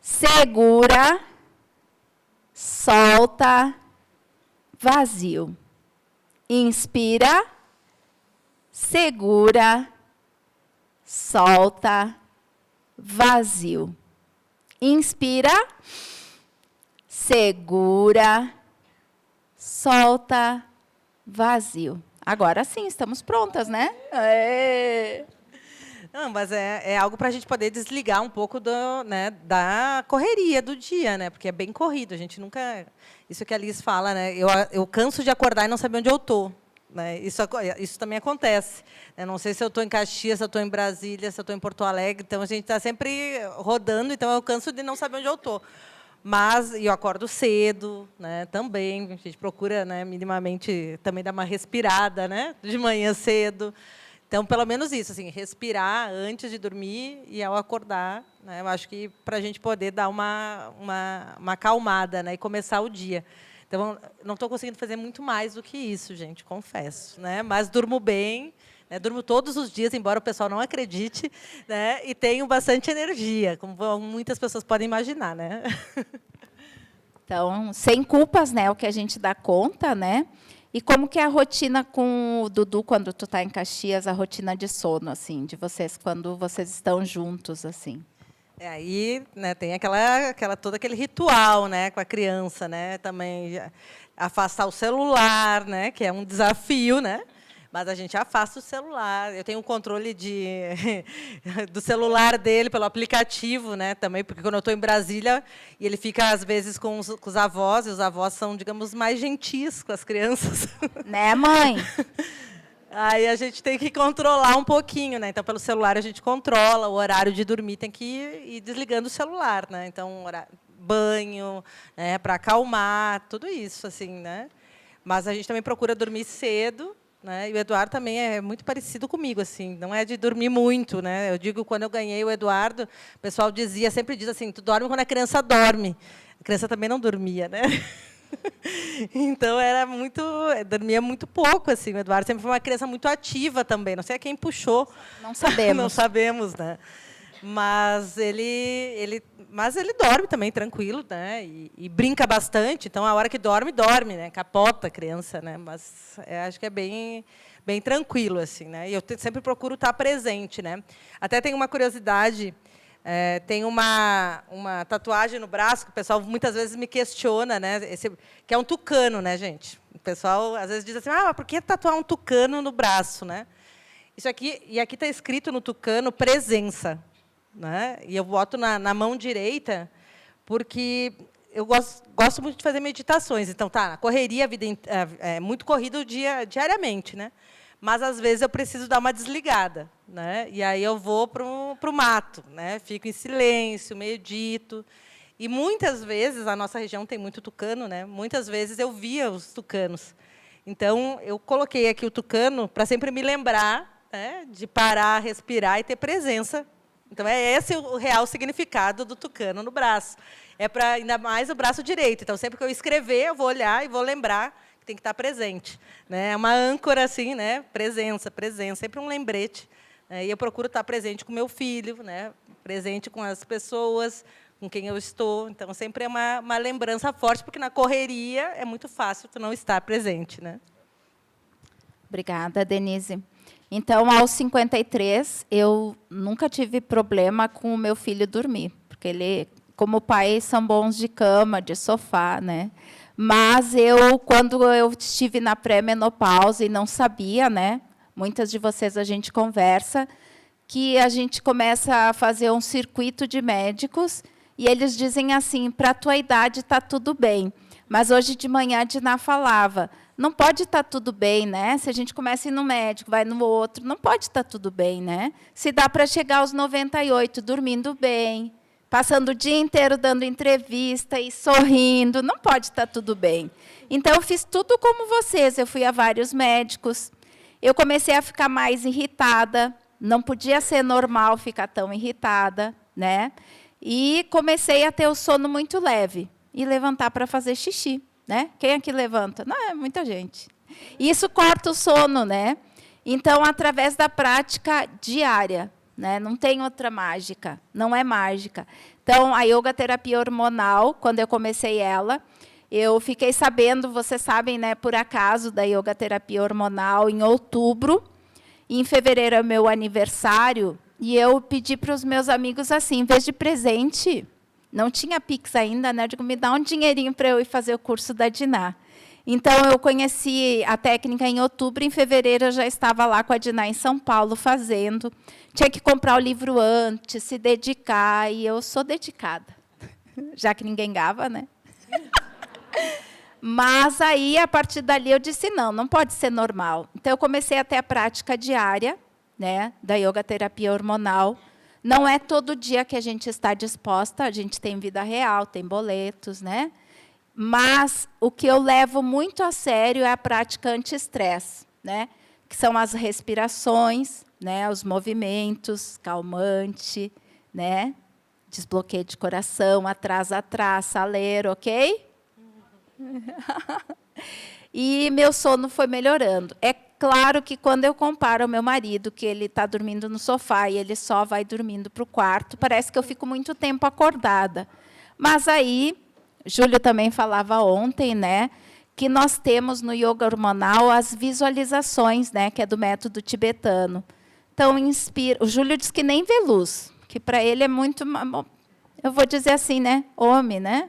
segura, solta, vazio. Inspira, segura, solta, vazio. Inspira, segura, solta, vazio. Agora sim, estamos prontas, né? Não, mas é algo para a gente poder desligar um pouco né, da correria do dia, né? Porque é bem corrido. A gente nunca... Isso que a Liz fala, né? Eu canso de acordar e não saber onde eu estou. Né? Isso também acontece. Eu não sei se eu estou em Caxias, se eu estou em Brasília, se eu estou em Porto Alegre. Então, a gente está sempre rodando, então eu canso de não saber onde eu estou. Mas eu acordo cedo, né, também. A gente procura, né, minimamente também dar uma respirada, né, de manhã cedo. Então, pelo menos isso, assim, respirar antes de dormir e ao acordar. Né, eu acho que para a gente poder dar uma acalmada, né, e começar o dia. Então, não estou conseguindo fazer muito mais do que isso, gente, confesso. Né, mas durmo bem. Né, durmo todos os dias, embora o pessoal não acredite, né, e tenho bastante energia, como muitas pessoas podem imaginar, né? Então, sem culpas, né, o que a gente dá conta, né? E como que é a rotina com o Dudu quando tu está em Caxias, a rotina de sono, assim, de vocês quando vocês estão juntos, assim? Aí, né, tem todo aquele ritual, né, com a criança, né, também afastar o celular, né, que é um desafio, né? Mas a gente afasta o celular. Eu tenho um controle do celular dele pelo aplicativo, né, também, porque quando eu estou em Brasília, e ele fica, às vezes, com os avós, e os avós são, digamos, mais gentis com as crianças. Né, mãe? Aí a gente tem que controlar um pouquinho, né? Então, pelo celular, a gente controla. O horário de dormir tem que ir desligando o celular, né? Então, banho, né, para acalmar, tudo isso, assim, né? Mas a gente também procura dormir cedo. Né? E o Eduardo também é muito parecido comigo, assim, não é de dormir muito, né? Eu digo, quando eu ganhei o Eduardo, o pessoal sempre diz assim, tu dorme quando a criança dorme. A criança também não dormia, né? Então dormia muito pouco, assim. O Eduardo sempre foi uma criança muito ativa também. Não sei quem puxou. Não sabemos. Não sabemos, né? Mas ele dorme também tranquilo, né? E brinca bastante. Então, a hora que dorme, né? Capota a criança, né? Mas acho que é bem tranquilo, assim, né? E eu sempre procuro estar presente, né? Até tem uma curiosidade. Tem uma tatuagem no braço que o pessoal muitas vezes me questiona, né? Que é um tucano, né, gente? O pessoal às vezes diz assim, por que tatuar um tucano no braço, né? Isso aqui, e aqui está escrito no tucano presença. Né? E eu boto na mão direita porque eu gosto muito de fazer meditações. Então, na correria, a vida é muito corrido diariamente, né? Mas, às vezes, eu preciso dar uma desligada. Né? E aí eu vou para o mato, né? Fico em silêncio, medito. E, muitas vezes, a nossa região tem muito tucano, né? Muitas vezes eu via os tucanos. Então, eu coloquei aqui o tucano para sempre me lembrar, né, de parar, respirar e ter presença. Então, é esse o real significado do tucano no braço. É para ainda mais o braço direito. Então, sempre que eu escrever, eu vou olhar e vou lembrar que tem que estar presente. Né? É uma âncora, assim, né? Presença, sempre um lembrete. E eu procuro estar presente com meu filho, né? Presente com as pessoas com quem eu estou. Então, sempre é uma lembrança forte, porque na correria é muito fácil tu não estar presente. Né? Obrigada, Denise. Então, aos 53, eu nunca tive problema com o meu filho dormir, porque ele, como pai, são bons de cama, de sofá, né? Mas quando eu estive na pré-menopausa e não sabia, né? Muitas de vocês a gente conversa, que a gente começa a fazer um circuito de médicos e eles dizem assim, para a tua idade está tudo bem. Mas hoje de manhã a Diná falava, não pode estar tudo bem, né? Se a gente começa a ir no médico, vai no outro, não pode estar tudo bem, né? Se dá para chegar aos 98 dormindo bem, passando o dia inteiro dando entrevista e sorrindo, não pode estar tudo bem. Então, eu fiz tudo como vocês. Eu fui a vários médicos. Eu comecei a ficar mais irritada. Não podia ser normal ficar tão irritada, né? E comecei a ter o sono muito leve e levantar para fazer xixi, né? Quem aqui levanta? Não, é muita gente. E isso corta o sono, né? Então, através da prática diária, né? Não tem outra mágica, não é mágica. Então, a yoga terapia hormonal, quando eu comecei ela, eu fiquei sabendo, vocês sabem, né, por acaso, da yoga terapia hormonal em outubro. E em fevereiro é o meu aniversário, e eu pedi para os meus amigos assim, em vez de presente, não tinha Pix ainda, né? Eu digo, me dá um dinheirinho para eu ir fazer o curso da Diná. Então, eu conheci a técnica em outubro, em fevereiro eu já estava lá com a Diná em São Paulo fazendo. Tinha que comprar o livro antes, se dedicar, e eu sou dedicada, já que ninguém gava, né? Mas aí, a partir dali, eu disse, não pode ser normal. Então, eu comecei a ter a prática diária, né, da yoga terapia hormonal. Não é todo dia que a gente está disposta, a gente tem vida real, tem boletos, né? Mas o que eu levo muito a sério é a prática anti-estresse, né? Que são as respirações, né, os movimentos, calmante, né? Desbloqueio de coração, atrás, saleiro, ok? E meu sono foi melhorando. É claro que, quando eu comparo ao meu marido, que ele está dormindo no sofá e ele só vai dormindo para o quarto, parece que eu fico muito tempo acordada. Mas aí, Júlio também falava ontem, né, que nós temos no yoga hormonal as visualizações, né, que é do método tibetano. Então, inspira. O Júlio diz que nem vê luz, que para ele é muito, eu vou dizer assim, né, homem, né?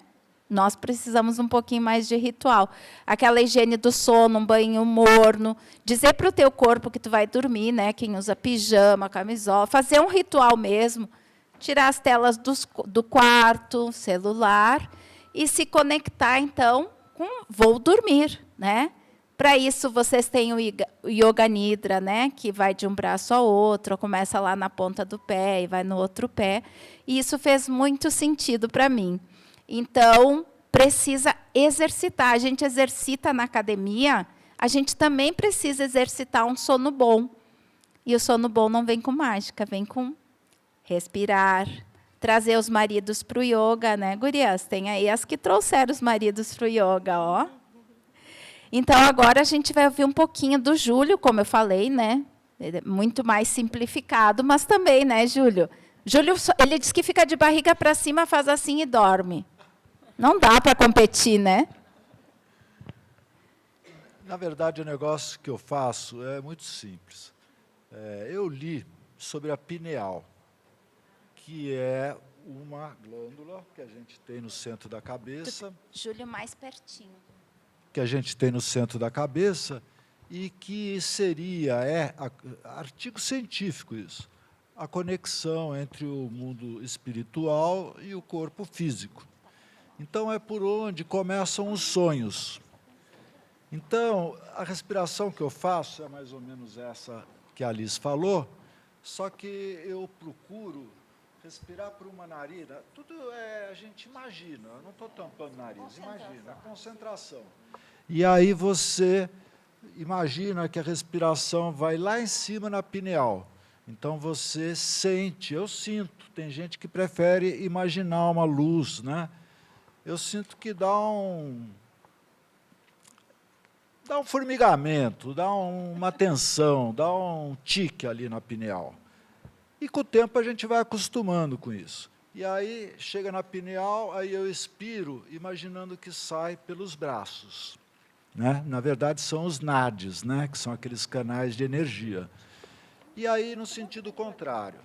Nós precisamos um pouquinho mais de ritual. Aquela higiene do sono, um banho morno, dizer para o teu corpo que tu vai dormir, né? Quem usa pijama, camisola, fazer um ritual mesmo, tirar as telas do quarto, celular, e se conectar, então, com vou dormir, né? Para isso, vocês têm o Yoga Nidra, né? Que vai de um braço ao outro, começa lá na ponta do pé e vai no outro pé. E isso fez muito sentido para mim. Então, precisa exercitar. A gente exercita na academia, a gente também precisa exercitar um sono bom. E o sono bom não vem com mágica, vem com respirar, trazer os maridos para o yoga, né, gurias? Tem aí as que trouxeram os maridos para o yoga, ó. Então, agora a gente vai ouvir um pouquinho do Júlio, como eu falei, né? Ele é muito mais simplificado, mas também, né, Júlio? Júlio, ele diz que fica de barriga para cima, faz assim e dorme. Não dá para competir, né? Na verdade, o negócio que eu faço é muito simples. Eu li sobre a pineal, que é uma glândula que a gente tem no centro da cabeça. Júlio, mais pertinho. Que a gente tem no centro da cabeça e que seria, artigo científico isso, a conexão entre o mundo espiritual e o corpo físico. Então, é por onde começam os sonhos. Então, a respiração que eu faço é mais ou menos essa que a Alice falou, só que eu procuro respirar por uma narina. Tudo a gente imagina, eu não estou tampando o nariz, imagina, a concentração. E aí você imagina que a respiração vai lá em cima na pineal. Então, você sente, eu sinto, tem gente que prefere imaginar uma luz, né? Eu sinto que dá um formigamento, dá uma tensão, dá um tique ali na pineal. E com o tempo a gente vai acostumando com isso. E aí chega na pineal, aí eu expiro, imaginando que sai pelos braços, né? Na verdade, são os nadis, né? Que são aqueles canais de energia. E aí, no sentido contrário.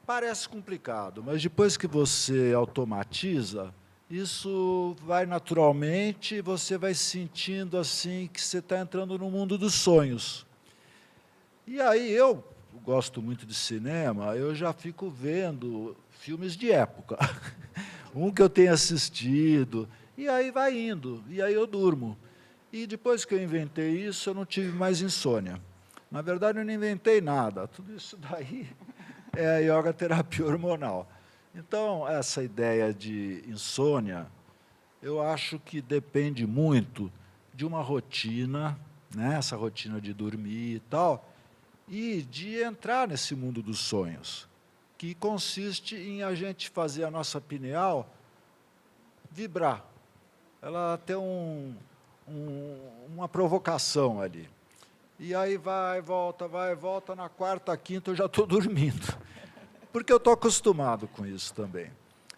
Parece complicado, mas depois que você automatiza, isso vai naturalmente e você vai sentindo assim que você está entrando no mundo dos sonhos. E aí eu gosto muito de cinema, eu já fico vendo filmes de época. Um que eu tenho assistido, e aí vai indo, e aí eu durmo. E depois que eu inventei isso, eu não tive mais insônia. Na verdade, eu não inventei nada. Tudo isso daí é a yoga terapia hormonal. Então, essa ideia de insônia, eu acho que depende muito de uma rotina, né? Essa rotina de dormir e tal, e de entrar nesse mundo dos sonhos, que consiste em a gente fazer a nossa pineal vibrar. Ela tem uma provocação ali. E aí vai, volta, na quarta, quinta eu já estou dormindo. Porque eu estou acostumado com isso também.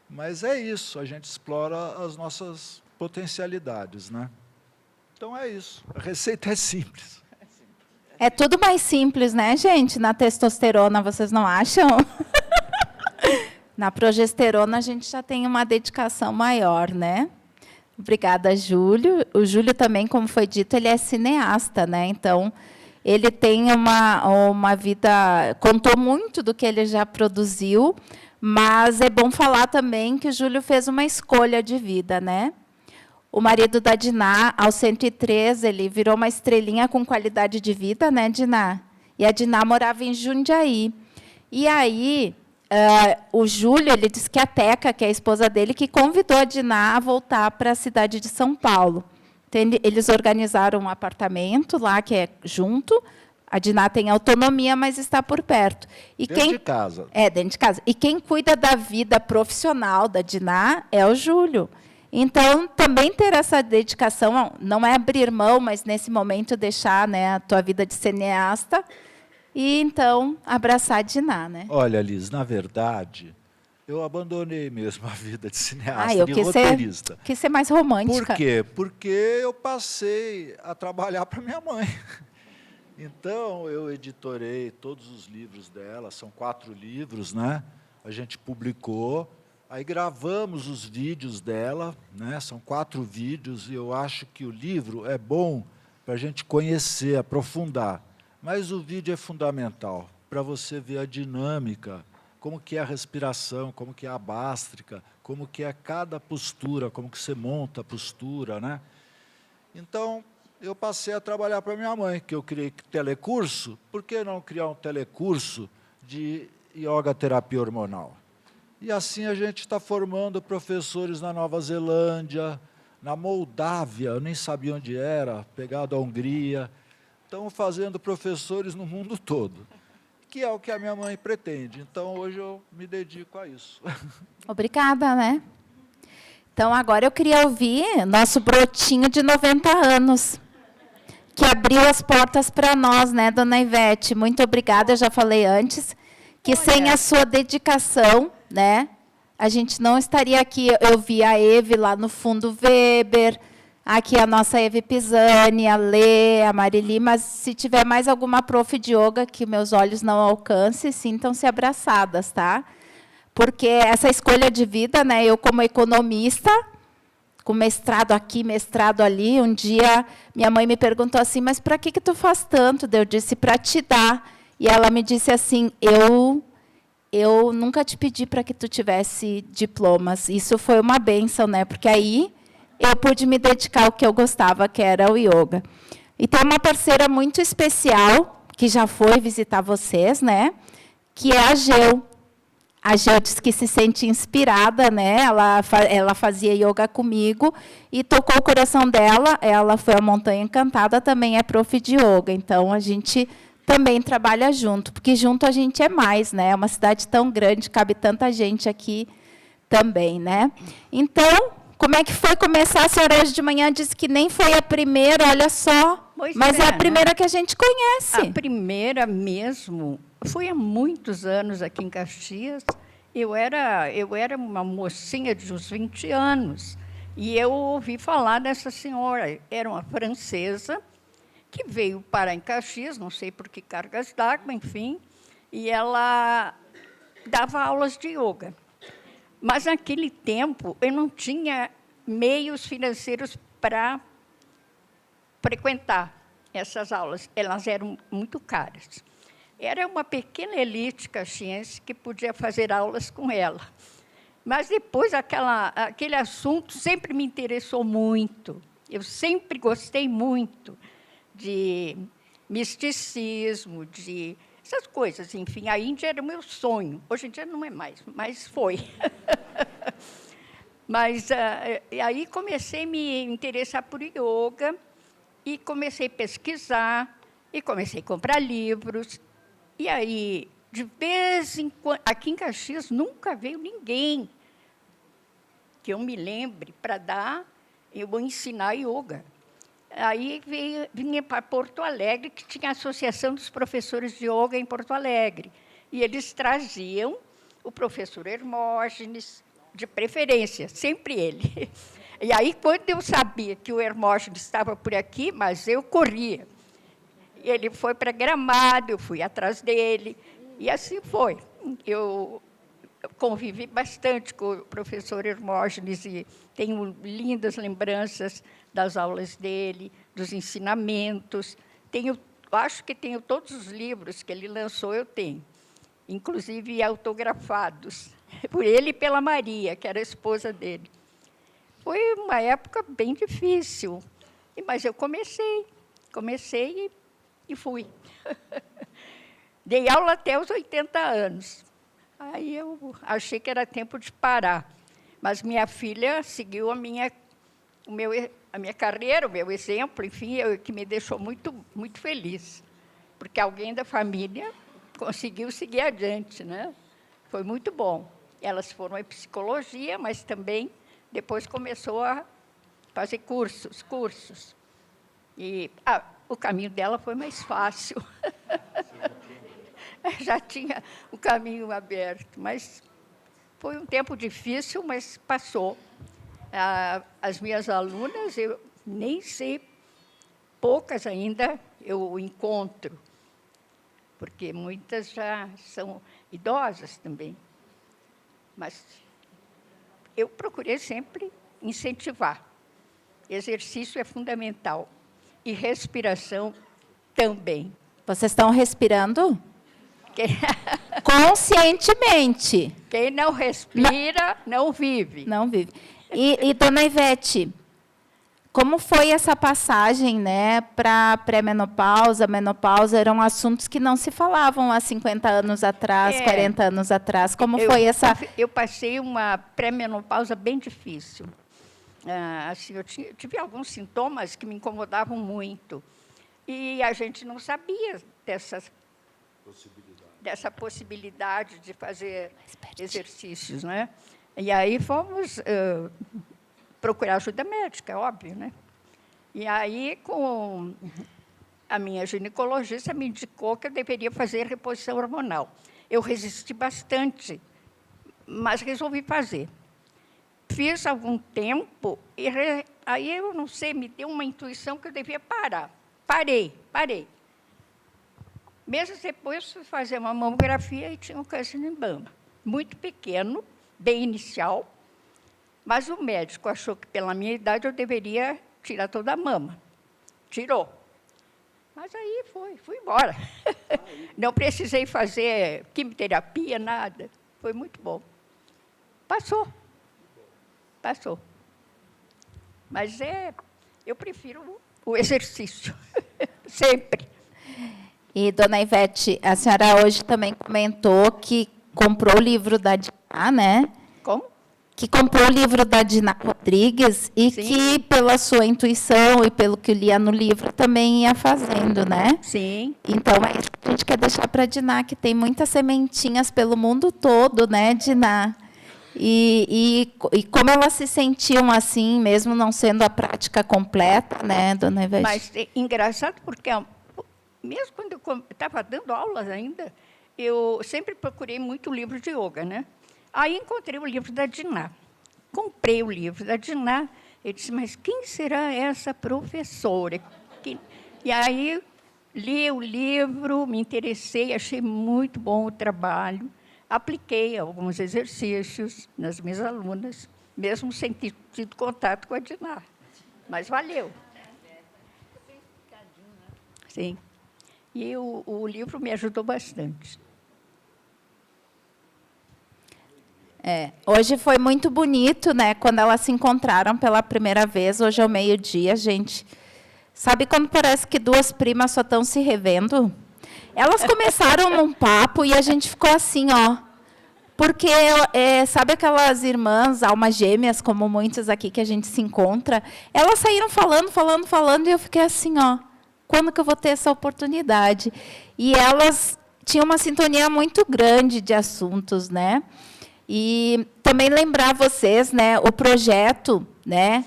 Mas é isso, a gente explora as nossas potencialidades, né? Então é isso, a receita é simples. É tudo mais simples, né, gente? Na testosterona, vocês não acham? Na progesterona, a gente já tem uma dedicação maior, né? Obrigada, Júlio. O Júlio também, como foi dito, ele é cineasta, né? Então, ele tem uma vida... Contou muito do que ele já produziu, mas é bom falar também que o Júlio fez uma escolha de vida, né? O marido da Diná, aos 103, ele virou uma estrelinha com qualidade de vida, né, Diná? E a Diná morava em Jundiaí. E aí, o Júlio, ele disse que a Teca, que é a esposa dele, que convidou a Diná a voltar para a cidade de São Paulo. Então, eles organizaram um apartamento lá, que é junto. A Diná tem autonomia, mas está por perto. E dentro de casa. É, dentro de casa. E quem cuida da vida profissional da Diná é o Júlio. Então, também ter essa dedicação, não é abrir mão, mas, nesse momento, deixar, né, a tua vida de cineasta e, então, abraçar a Diná, né? Olha, Liz, na verdade, eu abandonei mesmo a vida de cineasta, eu de quis roteirista. Quis ser mais romântica. Por quê? Porque eu passei a trabalhar para minha mãe. Então, eu editorei todos os livros dela, são 4 livros, né? A gente publicou. Aí gravamos os vídeos dela, né? São 4 vídeos, e eu acho que o livro é bom para a gente conhecer, aprofundar. Mas o vídeo é fundamental para você ver a dinâmica, como que é a respiração, como que é a bástrica, como que é cada postura, como que você monta a postura, né? Então, eu passei a trabalhar para minha mãe, que eu criei telecurso. Por que não criar um telecurso de yoga terapia hormonal? E assim a gente está formando professores na Nova Zelândia, na Moldávia, eu nem sabia onde era, pegado à Hungria. Estamos fazendo professores no mundo todo, que é o que a minha mãe pretende. Então, hoje eu me dedico a isso. Obrigada, né? Então, agora eu queria ouvir nosso brotinho de 90 anos, que abriu as portas para nós, né, dona Ivete? Muito obrigada, eu já falei antes, que sem a sua dedicação, né, a gente não estaria aqui. Eu vi a Eve lá no fundo Weber, aqui a nossa Eve Pisani, a Lê, a Marili, mas se tiver mais alguma prof de yoga que meus olhos não alcancem, sintam-se abraçadas, tá? Porque essa escolha de vida, né, eu como economista, com mestrado aqui, mestrado ali, um dia minha mãe me perguntou assim, mas para que tu faz tanto? Eu disse, para te dar. E ela me disse assim, eu nunca te pedi para que tu tivesse diplomas. Isso foi uma bênção, né? Porque aí eu pude me dedicar ao que eu gostava, que era o yoga. E tem uma parceira muito especial, que já foi visitar vocês, né? Que é a Geu. A Geu disse que se sente inspirada, né? Ela fazia yoga comigo e tocou o coração dela. Ela foi à Montanha Encantada, também é prof de yoga. Então, a gente também trabalha junto, porque junto a gente é mais, né? É uma cidade tão grande, cabe tanta gente aqui também, né? Então, como é que foi começar? A senhora hoje de manhã disse que nem foi a primeira, olha só, Pois mas é a né? primeira que a gente conhece. A primeira mesmo foi há muitos anos aqui em Caxias. Eu era uma mocinha de uns 20 anos e eu ouvi falar dessa senhora. Era uma francesa que veio parar em Caxias, não sei por que cargas d'água, enfim, e ela dava aulas de yoga. Mas, naquele tempo, eu não tinha meios financeiros para frequentar essas aulas. Elas eram muito caras. Era uma pequena elite caxiense que podia fazer aulas com ela. Mas, depois, aquele assunto sempre me interessou muito. Eu sempre gostei muito de misticismo, de essas coisas. Enfim, a Índia era o meu sonho. Hoje em dia não é mais, mas foi. Mas aí comecei a me interessar por yoga e comecei a pesquisar e comecei a comprar livros. E aí, de vez em quando, aqui em Caxias nunca veio ninguém que eu me lembre para eu vou ensinar yoga. Aí vinha para Porto Alegre, que tinha a Associação dos Professores de Yoga em Porto Alegre. E eles traziam o professor Hermógenes, de preferência, sempre ele. E aí, quando eu sabia que o Hermógenes estava por aqui, mas eu corria. Ele foi para Gramado, eu fui atrás dele, e assim foi. Eu convivi bastante com o professor Hermógenes e tenho lindas lembranças das aulas dele, dos ensinamentos. Acho que tenho todos os livros que ele lançou, eu tenho, inclusive autografados, por ele e pela Maria, que era a esposa dele. Foi uma época bem difícil, mas eu comecei e fui. Dei aula até os 80 anos. Aí eu achei que era tempo de parar. Mas minha filha seguiu a minha carreira, o meu exemplo, enfim, que me deixou muito, muito feliz. Porque alguém da família conseguiu seguir adiante, né? Foi muito bom. Elas foram em psicologia, mas também depois começou a fazer cursos. E o caminho dela foi mais fácil. Já tinha o caminho aberto, mas foi um tempo difícil, mas passou. As minhas alunas, eu nem sei, poucas ainda eu encontro, porque muitas já são idosas também. Mas eu procurei sempre incentivar. Exercício é fundamental. E respiração também. Vocês estão respirando? Conscientemente. Quem não respira, não vive. Não vive. E dona Ivete, como foi essa passagem, né, para pré-menopausa, menopausa? Eram assuntos que não se falavam há 50 anos atrás, 40 anos atrás. Como foi essa... Eu passei uma pré-menopausa bem difícil. Assim, eu tive alguns sintomas que me incomodavam muito. E a gente não sabia dessa possibilidade de fazer exercícios, né? E aí fomos procurar ajuda médica, óbvio, né? E aí, com a minha ginecologista me indicou que eu deveria fazer reposição hormonal. Eu resisti bastante, mas resolvi fazer. Fiz algum tempo e aí eu não sei, me deu uma intuição que eu devia parar. Parei. Meses depois, fui fazer uma mamografia e tinha um câncer de mama. Muito pequeno, bem inicial, mas o médico achou que, pela minha idade, eu deveria tirar toda a mama. Tirou. Mas aí fui embora. Não precisei fazer quimioterapia, nada. Foi muito bom. Passou. Mas eu prefiro o exercício, sempre. E, dona Ivete, a senhora hoje também comentou que comprou o livro da Diná, né? Como? Que comprou o livro da Diná Rodrigues e Sim. que, pela sua intuição e pelo que lia no livro, também ia fazendo, né? Sim. Então, é isso que a gente quer deixar para a Diná, que tem muitas sementinhas pelo mundo todo, né, Diná? E como elas se sentiam assim, mesmo não sendo a prática completa, né, dona Ivete? Mas é engraçado porque, mesmo quando eu estava dando aulas ainda, eu sempre procurei muito livro de yoga, né? Aí encontrei o livro da Diná. Comprei o livro da Diná. Eu disse, mas quem será essa professora? E aí li o livro, me interessei, achei muito bom o trabalho. Apliquei alguns exercícios nas minhas alunas, mesmo sem ter tido contato com a Diná. Mas valeu. Sim. E o livro me ajudou bastante. Hoje foi muito bonito, né? Quando elas se encontraram pela primeira vez, hoje ao meio-dia, gente. Sabe quando parece que duas primas só estão se revendo? Elas começaram num papo e a gente ficou assim, ó. Porque, sabe aquelas irmãs, almas gêmeas, como muitas aqui que a gente se encontra? Elas saíram falando, e eu fiquei assim, ó. Quando que eu vou ter essa oportunidade? E elas tinham uma sintonia muito grande de assuntos, né? E também lembrar vocês, né, o projeto, né,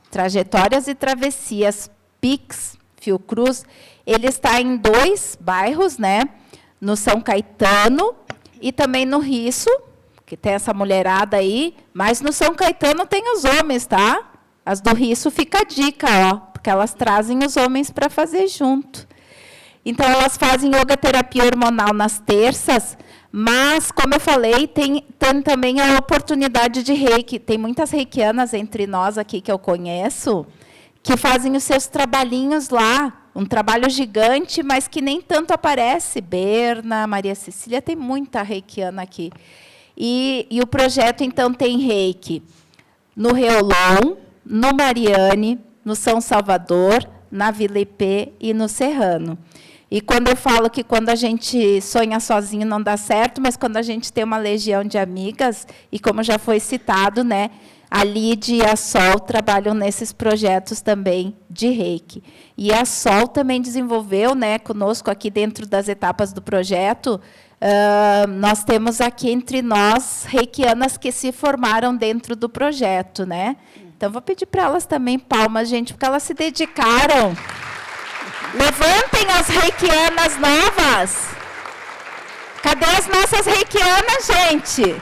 Trajetórias e Travessias, PIX, Fiocruz, ele está em 2 bairros, né, no São Caetano e também no Risso, que tem essa mulherada aí, mas no São Caetano tem os homens, tá? As do Risso fica a dica, ó, porque elas trazem os homens para fazer junto. Então, elas fazem yoga terapia hormonal nas terças, mas, como eu falei, tem também a oportunidade de reiki. Tem muitas reikianas entre nós aqui que eu conheço, que fazem os seus trabalhinhos lá, um trabalho gigante, mas que nem tanto aparece. Berna, Maria Cecília, tem muita reikiana aqui. E o projeto, então, tem reiki no Reolon, no Mariane, no São Salvador, na Vila IP e no Serrano. E quando eu falo que quando a gente sonha sozinho não dá certo, mas quando a gente tem uma legião de amigas, e como já foi citado, né, a Lide e a Sol trabalham nesses projetos também de reiki. E a Sol também desenvolveu, né, conosco aqui dentro das etapas do projeto, nós temos aqui entre nós reikianas que se formaram dentro do projeto, né? Então, vou pedir para elas também palmas, gente, porque elas se dedicaram. Levantem as reikianas novas. Cadê as nossas reikianas, gente?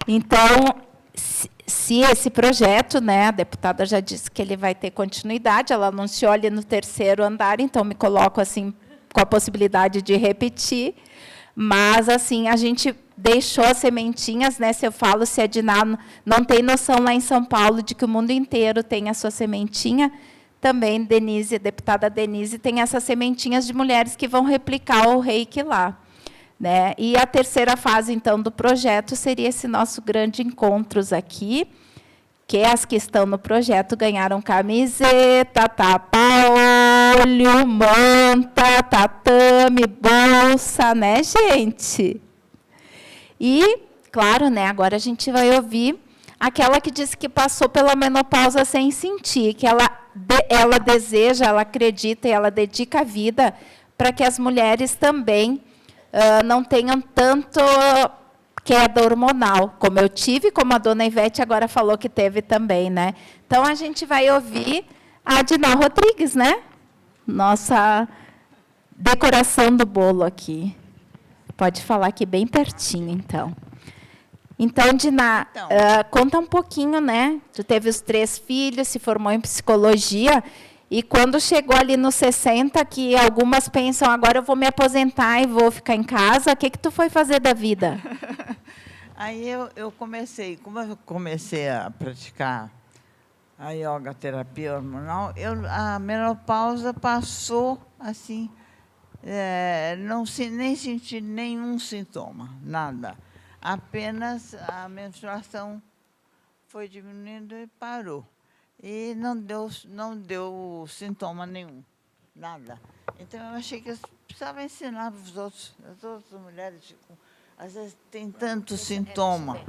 Então, se esse projeto, né, a deputada já disse que ele vai ter continuidade, ela anunciou ali no 3º andar, então me coloco assim com a possibilidade de repetir, mas assim a gente deixou as sementinhas, né? Se eu falo, se a Diná não tem noção lá em São Paulo de que o mundo inteiro tem a sua sementinha, também Denise, a deputada Denise, tem essas sementinhas de mulheres que vão replicar o reiki lá. Né? E a terceira fase, então, do projeto seria esse nosso grande encontros aqui, que as que estão no projeto ganharam camiseta, tapa-olho, manta, tatame, bolsa, né, gente? E, claro, né, agora a gente vai ouvir aquela que disse que passou pela menopausa sem sentir, que ela deseja, ela acredita e ela dedica a vida para que as mulheres também não tenham tanto queda hormonal, como eu tive, como a dona Ivete agora falou que teve também, né? Então, a gente vai ouvir a Diná Rodrigues, né? Nossa decoração do bolo aqui. Pode falar aqui bem pertinho, então. Então, Diná, conta um pouquinho, né? Tu teve os 3 filhos, se formou em psicologia, e quando chegou ali nos 60, que algumas pensam, agora eu vou me aposentar e vou ficar em casa, o que tu foi fazer da vida? Aí eu comecei, como eu comecei a praticar a yoga terapia hormonal, a menopausa passou assim, nem senti nenhum sintoma, nada. Apenas a menstruação foi diminuindo e parou. E não deu sintoma nenhum, nada. Então, eu achei que eu precisava ensinar para as outras mulheres, às vezes tem tanto sintoma.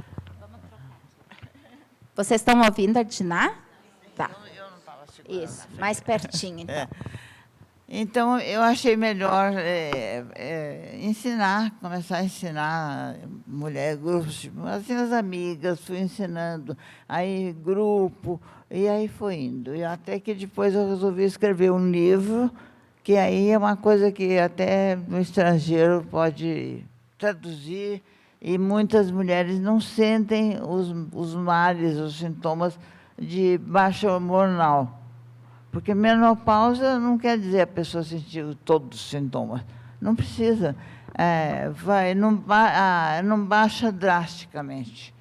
Vocês estão ouvindo a Diná? Tá. Eu não estava segurando. Isso, mais pertinho, então. Então, eu achei melhor começar a ensinar mulher, grupos, assim, as amigas, fui ensinando, aí grupo, e aí foi indo. E até que depois eu resolvi escrever um livro, que aí é uma coisa que até no estrangeiro pode traduzir, e muitas mulheres não sentem os males, os sintomas de baixa hormonal. Porque menopausa não quer dizer a pessoa sentir todos os sintomas. Não precisa. Não baixa drasticamente.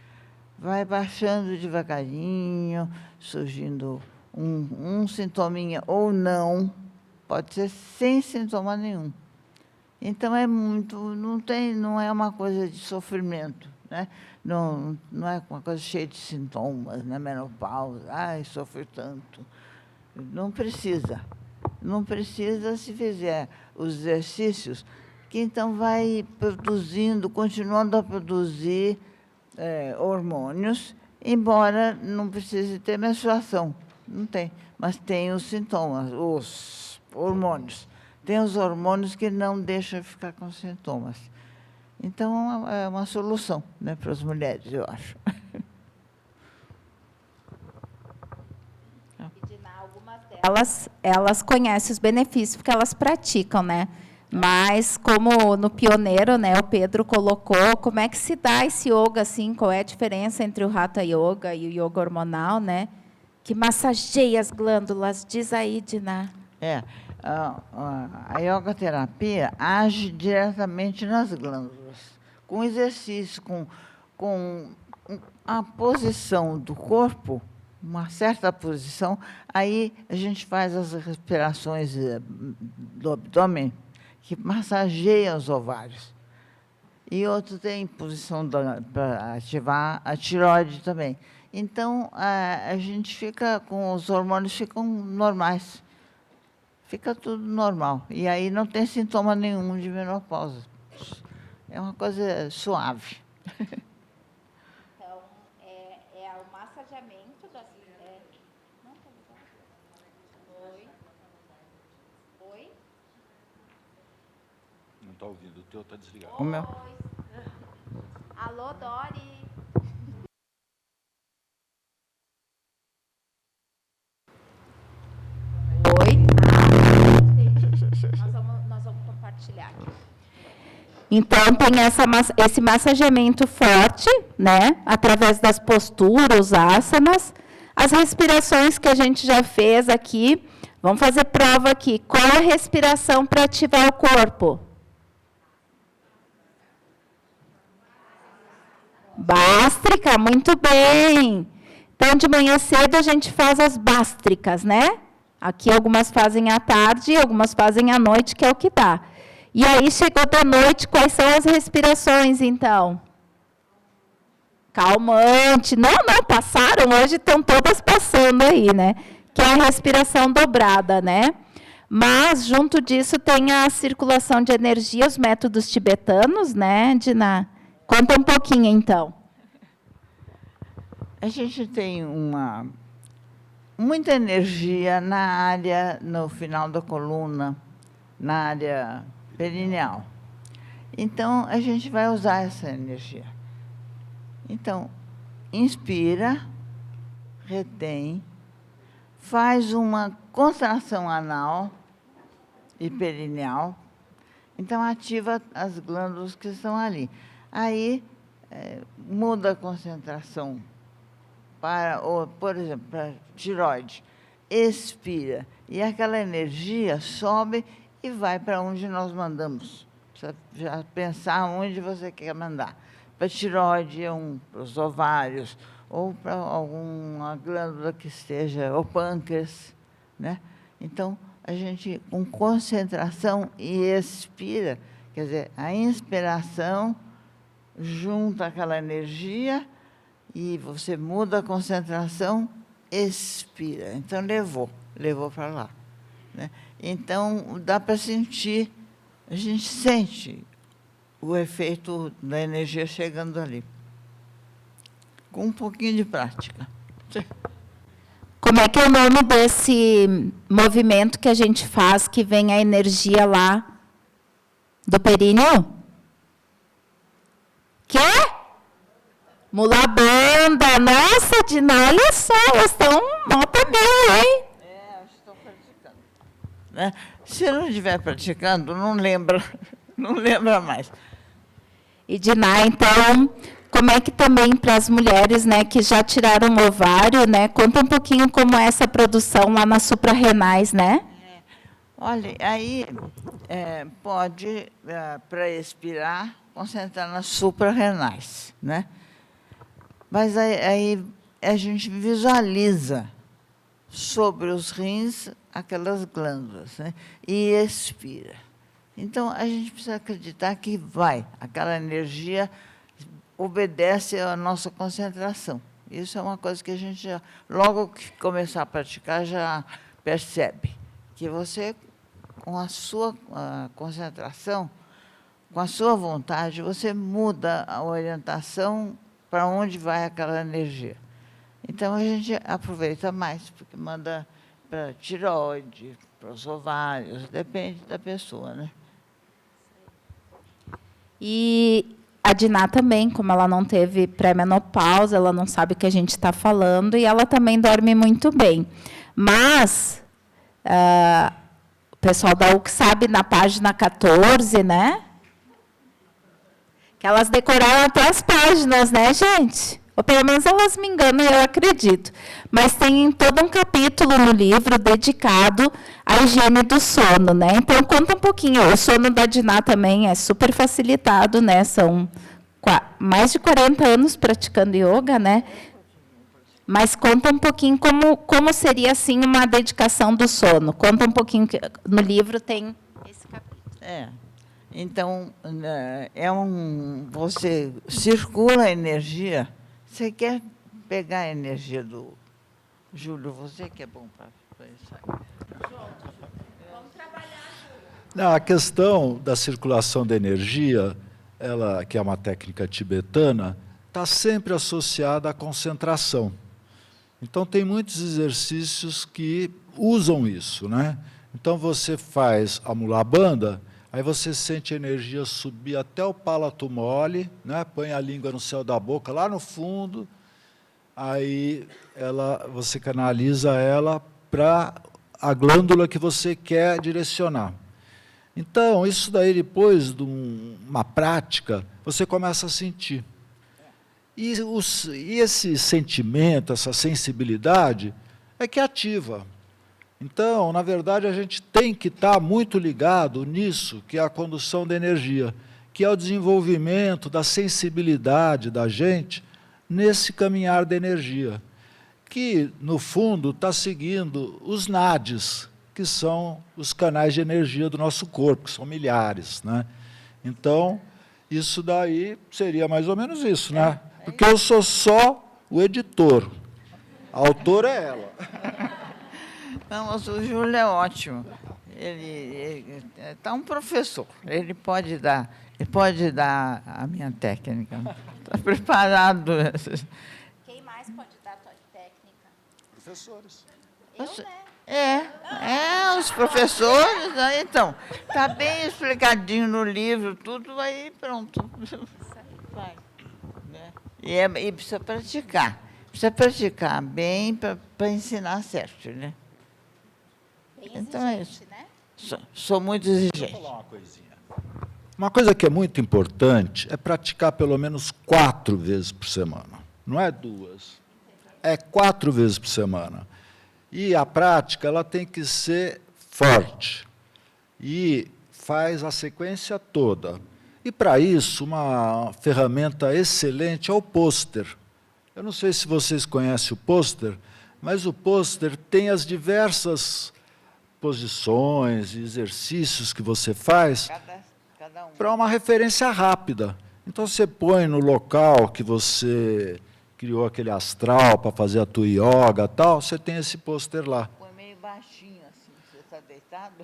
Vai baixando devagarinho, surgindo um sintominha ou não, pode ser sem sintoma nenhum. Então, não é uma coisa de sofrimento, né? Não é uma coisa cheia de sintomas, né? Menopausa, ai, sofri tanto. Não precisa. Não precisa se fizer os exercícios, que então vai produzindo, continuando a produzir hormônios, embora não precise ter menstruação. Não tem, mas tem os sintomas, os hormônios. Tem os hormônios que não deixam ficar com sintomas. Então, é uma solução, né, para as mulheres, eu acho. Elas conhecem os benefícios porque elas praticam, né? Mas, como no pioneiro, né, o Pedro colocou, como é que se dá esse yoga, assim, qual é a diferença entre o Hatha Yoga e o yoga hormonal, né? Que massageia as glândulas, diz aí, Dina. A yoga terapia age diretamente nas glândulas, com exercício, com a posição do corpo, uma certa posição, aí a gente faz as respirações do abdômen, que massageia os ovários. E outro tem posição para ativar a tireoide também. Então, a gente fica com os hormônios ficam normais. Fica tudo normal. E aí não tem sintoma nenhum de menopausa. É uma coisa suave. Então, é o massageamento das... Não está ligado? Oi? Não está ouvindo, o teu está desligado. O meu? Alô, Dori? Oi? Nós vamos compartilhar aqui. Então, tem esse massageamento forte, né? Através das posturas, asanas, as respirações que a gente já fez aqui. Vamos fazer prova aqui. Qual é a respiração para ativar o corpo? Bástrica, muito bem. Então, de manhã cedo, a gente faz as bástricas, né? Aqui, algumas fazem à tarde, algumas fazem à noite, que é o que dá. E aí, chegou da noite, quais são as respirações, então? Calmante. Não, passaram, hoje estão todas passando aí, né? Que é a respiração dobrada, né? Mas, junto disso, tem a circulação de energia, os métodos tibetanos, né, Dina? Conta um pouquinho, então. A gente tem muita energia na área, no final da coluna, na área perineal. Então, a gente vai usar essa energia. Então, inspira, retém, faz uma contração anal e perineal, então ativa as glândulas que estão ali. Aí, muda a concentração para, por exemplo, para tireoide, expira, e aquela energia sobe e vai para onde nós mandamos. Precisa já pensar onde você quer mandar. Para tireoide, para os ovários, ou para alguma glândula que esteja, ou pâncreas, né? Então, a gente, com concentração e expira, quer dizer, a inspiração junta aquela energia e você muda a concentração, expira. Então, levou para lá, né? Então, dá para sentir, a gente sente o efeito da energia chegando ali, com um pouquinho de prática. Como é que é o nome desse movimento que a gente faz, que vem a energia lá do períneo? Quê? Mula banda. Nossa, Dina, olha só, elas estão nota mil, hein? Acho que estão praticando. Né? Se não estiver praticando, não lembra mais. E, Dina, então, como é que também para as mulheres, né, que já tiraram o ovário, né, conta um pouquinho como é essa produção lá nas suprarrenais, né? Olha, aí pode, para expirar, concentrar nas suprarrenais, né? Mas aí a gente visualiza sobre os rins aquelas glândulas, né? E expira. Então, a gente precisa acreditar que vai, aquela energia obedece à nossa concentração. Isso é uma coisa que a gente, logo que começar a praticar, já percebe. Que você, com a sua concentração, com a sua vontade, você muda a orientação para onde vai aquela energia. Então, a gente aproveita mais, porque manda para a tireoide, para os ovários, depende da pessoa, né? E a Diná também, como ela não teve pré-menopausa, ela não sabe o que a gente está falando, e ela também dorme muito bem. Mas, o pessoal da UC sabe, na página 14, né? Que elas decoraram até as páginas, né, gente? Ou pelo menos elas me enganam, eu acredito. Mas tem todo um capítulo no livro dedicado à higiene do sono, né? Então, conta um pouquinho. O sono da Diná também é super facilitado, né? São mais de 40 anos praticando yoga, né? Mas conta um pouquinho como seria, assim, uma dedicação do sono. Conta um pouquinho, que no livro tem esse capítulo. Então, você circula a energia. Você quer pegar a energia do Júlio, você que é bom para isso aí. Vamos trabalhar. Não, a questão da circulação da energia, ela, que é uma técnica tibetana, está sempre associada à concentração. Então, tem muitos exercícios que usam isso, né? Então, você faz a Mula Bandha, aí você sente a energia subir até o palato mole, né? Põe a língua no céu da boca, lá no fundo, aí você canaliza ela para a glândula que você quer direcionar. Então, isso daí, depois de uma prática, você começa a sentir. E esse sentimento, essa sensibilidade, é que ativa. Então, na verdade, a gente tem que estar muito ligado nisso, que é a condução da energia, que é o desenvolvimento da sensibilidade da gente nesse caminhar da energia, que, no fundo, está seguindo os nadis, que são os canais de energia do nosso corpo, que são milhares, né? Então, isso daí seria mais ou menos isso, né? Porque eu sou só o editor, a autora é ela. Não, mas o Júlio é ótimo. Ele está um professor. Ele pode dar a minha técnica. Está preparado. Quem mais pode dar a tua técnica? Professores. Eu, né? Os professores. Então, está bem explicadinho no livro, tudo, aí pronto. Vai. Né? E precisa praticar. Precisa praticar bem para ensinar certo, né? Bem então é isso. Né? Sou muito exigente. Deixa eu falar uma coisinha. Uma coisa que é muito importante é praticar pelo menos 4 vezes por semana. Não é 2. É 4 vezes por semana. E a prática ela tem que ser forte. E faz a sequência toda. E, para isso, uma ferramenta excelente é o pôster. Eu não sei se vocês conhecem o pôster, mas o pôster tem as diversas posições e exercícios que você faz para uma referência rápida. Então, você põe no local que você criou aquele astral para fazer a tua yoga, tal, você tem esse pôster lá. Põe meio baixinho, assim, você está deitado.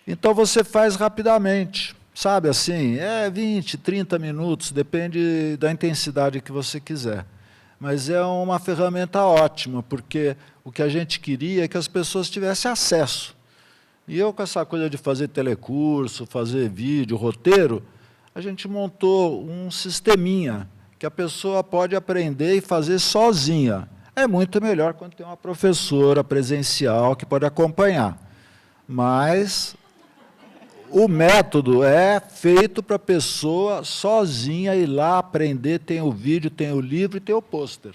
Então, você faz rapidamente, sabe, assim, 20, 30 minutos, depende da intensidade que você quiser. Mas é uma ferramenta ótima, porque o que a gente queria é que as pessoas tivessem acesso. E eu, com essa coisa de fazer telecurso, fazer vídeo, roteiro, a gente montou um sisteminha que a pessoa pode aprender e fazer sozinha. É muito melhor quando tem uma professora presencial que pode acompanhar. Mas o método é feito para a pessoa sozinha ir lá aprender, tem o vídeo, tem o livro e tem o pôster.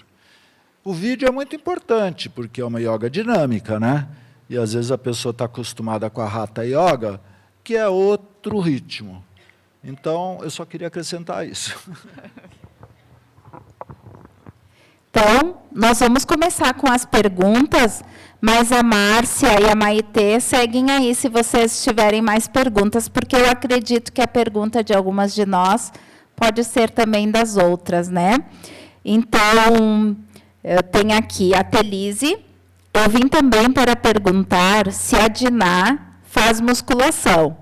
O vídeo é muito importante, porque é uma yoga dinâmica, né? E, às vezes, a pessoa está acostumada com a Hatha Yoga, que é outro ritmo. Então, eu só queria acrescentar isso. Então, Então, nós vamos começar com as perguntas, mas a Márcia e a Maitê seguem aí se vocês tiverem mais perguntas, porque eu acredito que a pergunta de algumas de nós pode ser também das outras, né? Então, eu tenho aqui a Telise. Eu vim também para perguntar se a Diná faz musculação.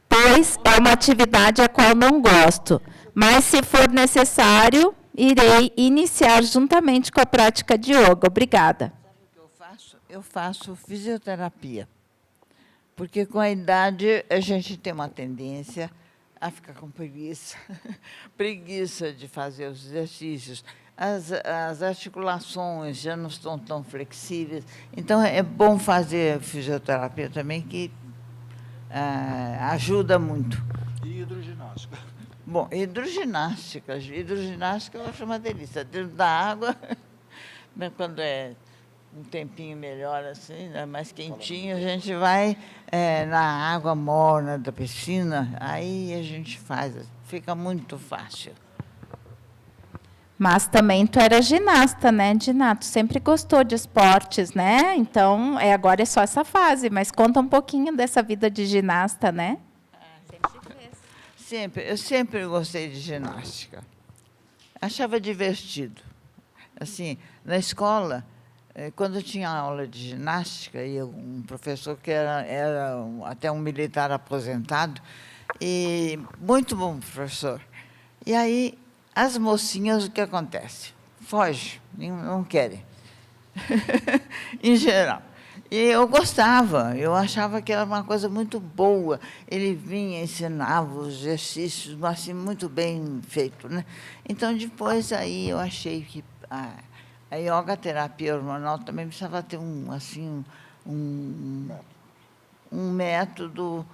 Pois é uma atividade a qual não gosto, mas, se for necessário, irei iniciar juntamente com a prática de yoga. Obrigada. Sabe o que eu faço? Eu faço fisioterapia. Porque, com a idade, a gente tem uma tendência a ficar com preguiça. Preguiça de fazer os exercícios. As articulações já não estão tão flexíveis. Então, é bom fazer fisioterapia também, que ajuda muito. E hidroginástica? Bom, hidroginástica eu acho uma delícia. Dentro da água, quando é um tempinho melhor, assim, né, mais quentinho, a gente vai na água morna da piscina, aí a gente faz, fica muito fácil. Mas também tu era ginasta, né, Diná? Tu sempre gostou de esportes, né? Então, agora é só essa fase, mas conta um pouquinho dessa vida de ginasta, né? Eu sempre gostei de ginástica. Achava divertido. Assim, na escola, quando tinha aula de ginástica, e um professor que era até um militar aposentado, e muito bom professor. E aí, as mocinhas, o que acontece? Foge, não querem. Em geral. E eu gostava, eu achava que era uma coisa muito boa. Ele vinha, ensinava os exercícios, assim, muito bem feito, né? Então, depois, aí, eu achei que a yoga terapia hormonal também precisava ter um método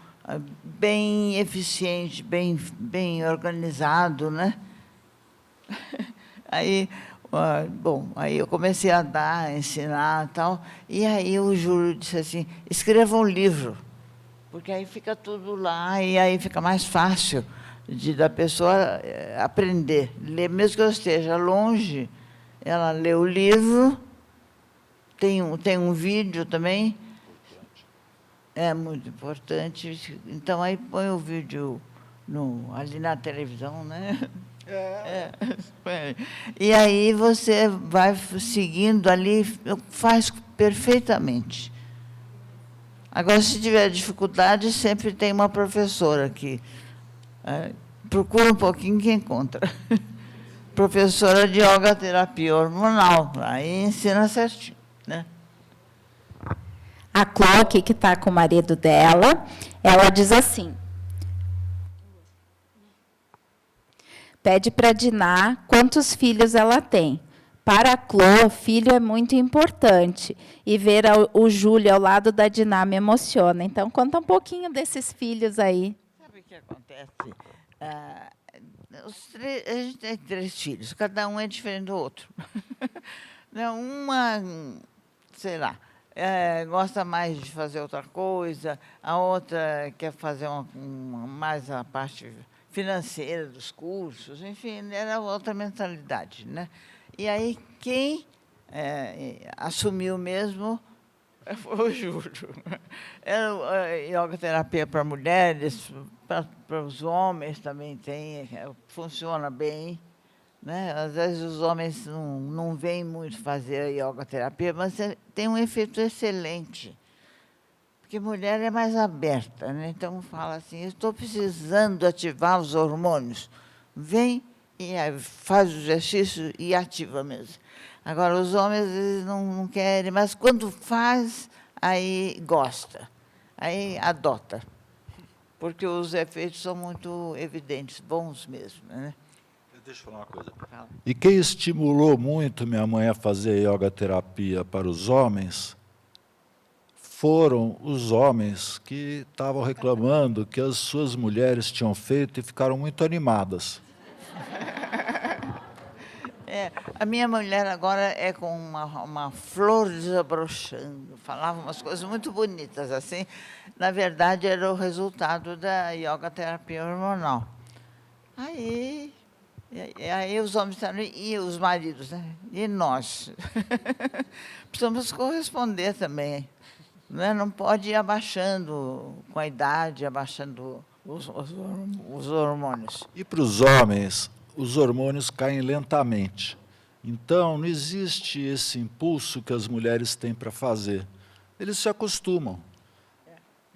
bem eficiente, bem organizado, né? Aí, aí eu comecei a ensinar e tal, e aí o Júlio disse assim, escreva um livro, porque aí fica tudo lá, e aí fica mais fácil da pessoa aprender. Ler, mesmo que eu esteja longe, ela lê o livro, tem um vídeo também, é muito importante, então aí põe o vídeo ali na televisão, né? E aí você vai seguindo ali, faz perfeitamente. Agora, se tiver dificuldade, sempre tem uma professora que procura um pouquinho que encontra. Professora de yoga terapia hormonal, aí ensina certinho, né? A Cló, que está com o marido dela, ela diz assim: pede para a Diná quantos filhos ela tem. Para a Cló, filho é muito importante. E ver o Júlio ao lado da Diná me emociona. Então, conta um pouquinho desses filhos aí. Sabe o que acontece? A gente tem 3 filhos, cada um é diferente do outro. Uma, sei lá, gosta mais de fazer outra coisa, a outra quer fazer mais a parte financeira dos cursos, enfim, era outra mentalidade, né? E aí, quem assumiu mesmo foi o Júlio. Era yoga terapia para mulheres, para os homens também tem, funciona bem, né? Às vezes os homens não vêm muito fazer yoga terapia, mas tem um efeito excelente. Porque mulher é mais aberta, né? Então fala assim, estou precisando ativar os hormônios. Vem e faz o exercício e ativa mesmo. Agora, os homens às vezes não querem, mas quando faz, aí gosta, aí adota. Porque os efeitos são muito evidentes, bons mesmo, né? Deixa eu falar uma coisa. E quem estimulou muito minha mãe a fazer yoga terapia para os homens foram os homens que estavam reclamando que as suas mulheres tinham feito e ficaram muito animadas. A minha mulher agora é com uma flor desabrochando, falava umas coisas muito bonitas, assim. Na verdade, era o resultado da yoga terapia hormonal. Aí E aí os homens disseram, e os maridos, né? E nós? Precisamos corresponder também. Não pode ir abaixando com a idade, abaixando os hormônios. E para os homens, os hormônios caem lentamente. Então, não existe esse impulso que as mulheres têm para fazer. Eles se acostumam,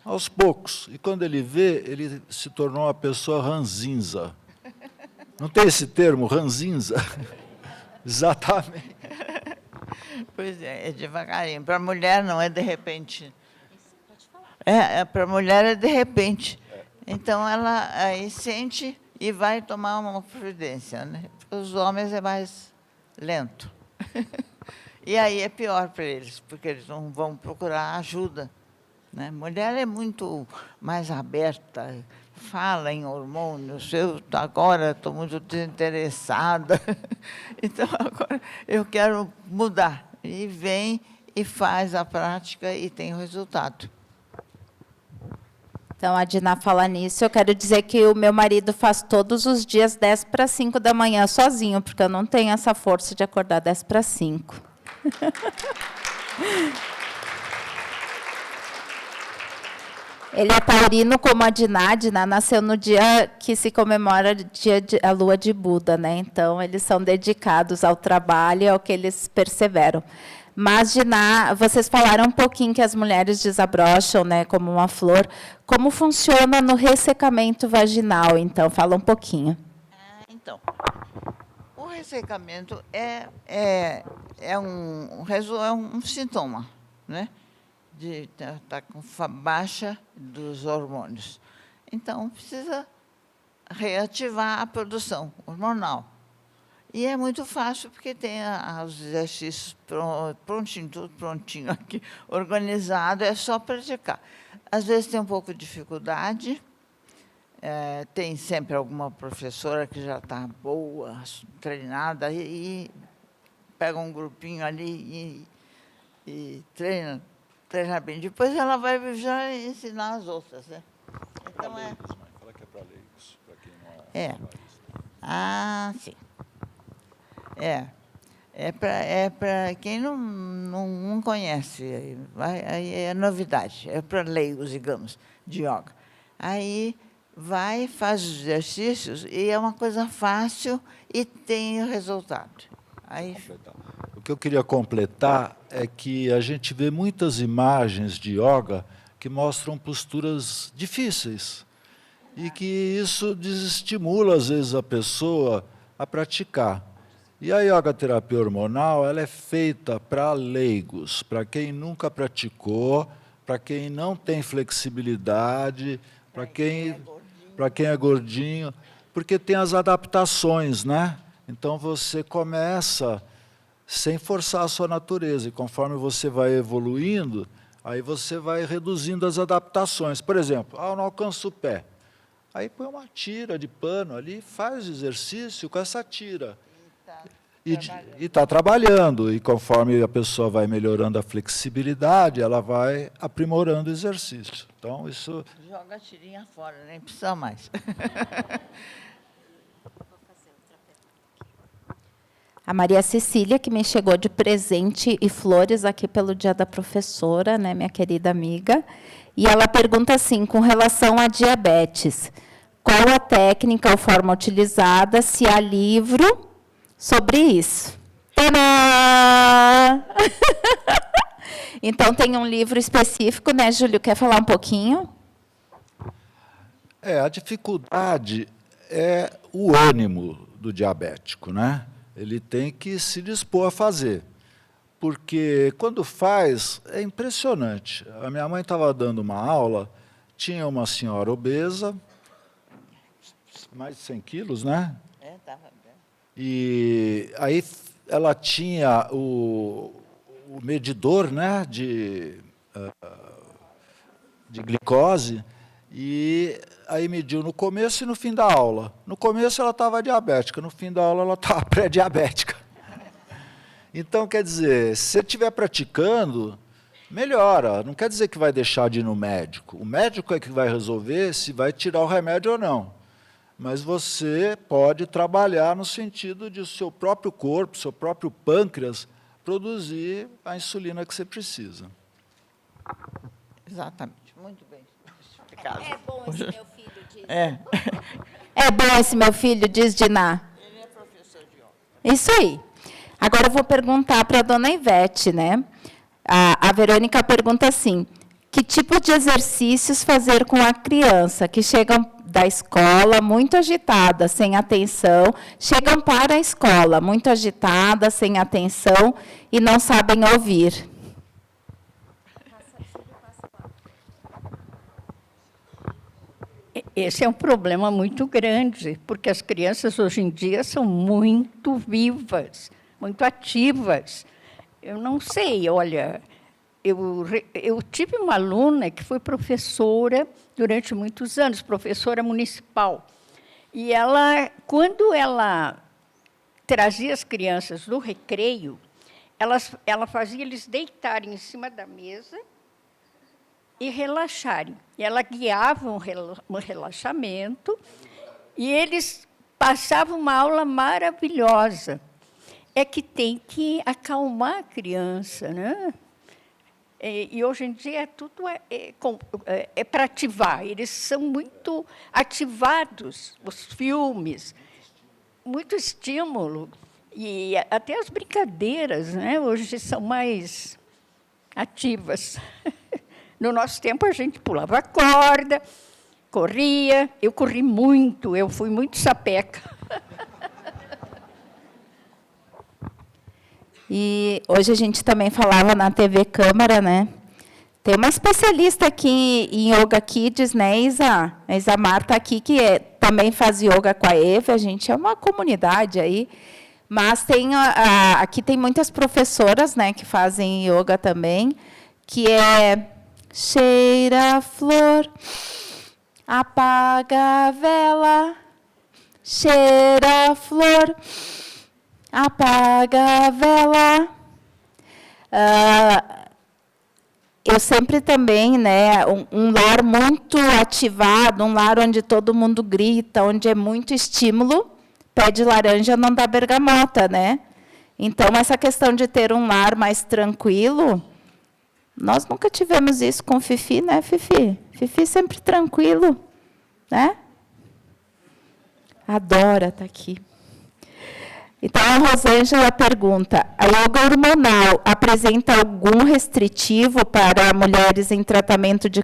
aos poucos. E quando ele vê, ele se tornou uma pessoa ranzinza. Não tem esse termo, ranzinza? Exatamente. Pois é devagarinho. Para a mulher não é de repente. Para a mulher é de repente. Então, ela aí sente e vai tomar uma providência. Né? Para os homens é mais lento. E aí é pior para eles, porque eles não vão procurar ajuda. Né? Mulher é muito mais aberta, fala em hormônios. Eu agora estou muito desinteressada, então agora eu quero mudar. E vem e faz a prática e tem o resultado. Então, a Diná fala nisso. Eu quero dizer que o meu marido faz todos os dias 10 para 5 da manhã sozinho, porque eu não tenho essa força de acordar 10 para 5. Ele é taurino como a Diná. A Diná nasceu no dia que se comemora a lua de Buda, né? Então, eles são dedicados ao trabalho, ao que eles perseveram. Mas, Diná, vocês falaram um pouquinho que as mulheres desabrocham, né, como uma flor. Como funciona no ressecamento vaginal, então? Fala um pouquinho. Então, o ressecamento é um sintoma, né? De estar com baixa dos hormônios. Então, precisa reativar a produção hormonal. E é muito fácil, porque tem os exercícios prontinho, tudo prontinho aqui, organizado, é só praticar. Às vezes tem um pouco de dificuldade, tem sempre alguma professora que já está boa, treinada, e pega um grupinho ali e treina bem. Depois ela vai já ensinar as outras. Né? Então, Fala que é para leigos, para quem não é. Ah, sim. É para quem não conhece, aí é novidade, é para leigos, digamos, de yoga. Aí vai, faz os exercícios, e é uma coisa fácil e tem resultado. Aí... O que eu queria completar é que a gente vê muitas imagens de yoga que mostram posturas difíceis e que isso desestimula, às vezes, a pessoa a praticar. E a yoga terapia hormonal, ela é feita para leigos, para quem nunca praticou, para quem não tem flexibilidade, para quem é gordinho, porque tem as adaptações, né? Então você começa sem forçar a sua natureza, e conforme você vai evoluindo, aí você vai reduzindo as adaptações. Por exemplo, eu não alcanço o pé. Aí põe uma tira de pano ali, faz exercício com essa tira. E está trabalhando, e conforme a pessoa vai melhorando a flexibilidade, ela vai aprimorando o exercício. Então, isso... Joga a tirinha fora, nem precisa mais. A Maria Cecília, que me chegou de presente e flores aqui pelo Dia da Professora, né, minha querida amiga, e ela pergunta assim, com relação à diabetes, qual a técnica ou forma utilizada, se há livro sobre isso? Tadã! Então, tem um livro específico, né, Júlio? Quer falar um pouquinho? A dificuldade é o ânimo do diabético, né? Ele tem que se dispor a fazer, porque quando faz, é impressionante. A minha mãe estava dando uma aula, tinha uma senhora obesa, mais de 100 quilos, né? Estava bem. E aí ela tinha o medidor, né, de glicose, e aí mediu no começo e no fim da aula. No começo ela estava diabética, no fim da aula ela estava pré-diabética. Então, quer dizer, se você estiver praticando, melhora. Não quer dizer que vai deixar de ir no médico. O médico é que vai resolver se vai tirar o remédio ou não. mas você pode trabalhar no sentido de o seu próprio corpo, seu próprio pâncreas, produzir a insulina que você precisa. Exatamente. Muito bem explicado. É bom esse meu filho, diz. É bom esse meu filho, diz Diná. Ele é professor de yoga. Isso aí. Agora eu vou perguntar para a dona Ivete, né? A Verônica pergunta assim: que tipo de exercícios fazer com a criança que chegam da escola muito agitada, sem atenção, chegam para a escola muito agitada, sem atenção e não sabem ouvir? Esse é um problema muito grande, porque as crianças hoje em dia são muito vivas, muito ativas. Eu não sei, olha, eu tive uma aluna que foi professora durante muitos anos, professora municipal. E ela, quando ela trazia as crianças do recreio, ela fazia eles deitarem em cima da mesa e relaxarem. E ela guiava um relaxamento e eles passavam uma aula maravilhosa. É que tem que acalmar a criança, né? E hoje em dia tudo é para ativar. Eles são muito ativados, os filmes, muito estímulo. E até as brincadeiras, né, hoje são mais ativas. No nosso tempo, a gente pulava corda, corria. Eu corri muito, eu fui muito sapeca. E hoje a gente também falava na TV Câmara, né? Tem uma especialista aqui em Yoga Kids, né, Isa? A Isa Marta aqui, que também faz yoga com a Eva. A gente é uma comunidade aí. Mas aqui tem muitas professoras, né, que fazem yoga também, que é cheira a flor, apaga a vela, cheira a flor, apaga a vela. Eu sempre também, né, um lar muito ativado, um lar onde todo mundo grita, onde é muito estímulo, pé de laranja não dá bergamota, né? Então, essa questão de ter um lar mais tranquilo, nós nunca tivemos isso com Fifi, né, Fifi? Fifi sempre tranquilo, né? Adora estar aqui. Então, a Rosângela pergunta: a yoga hormonal apresenta algum restritivo para mulheres em tratamento de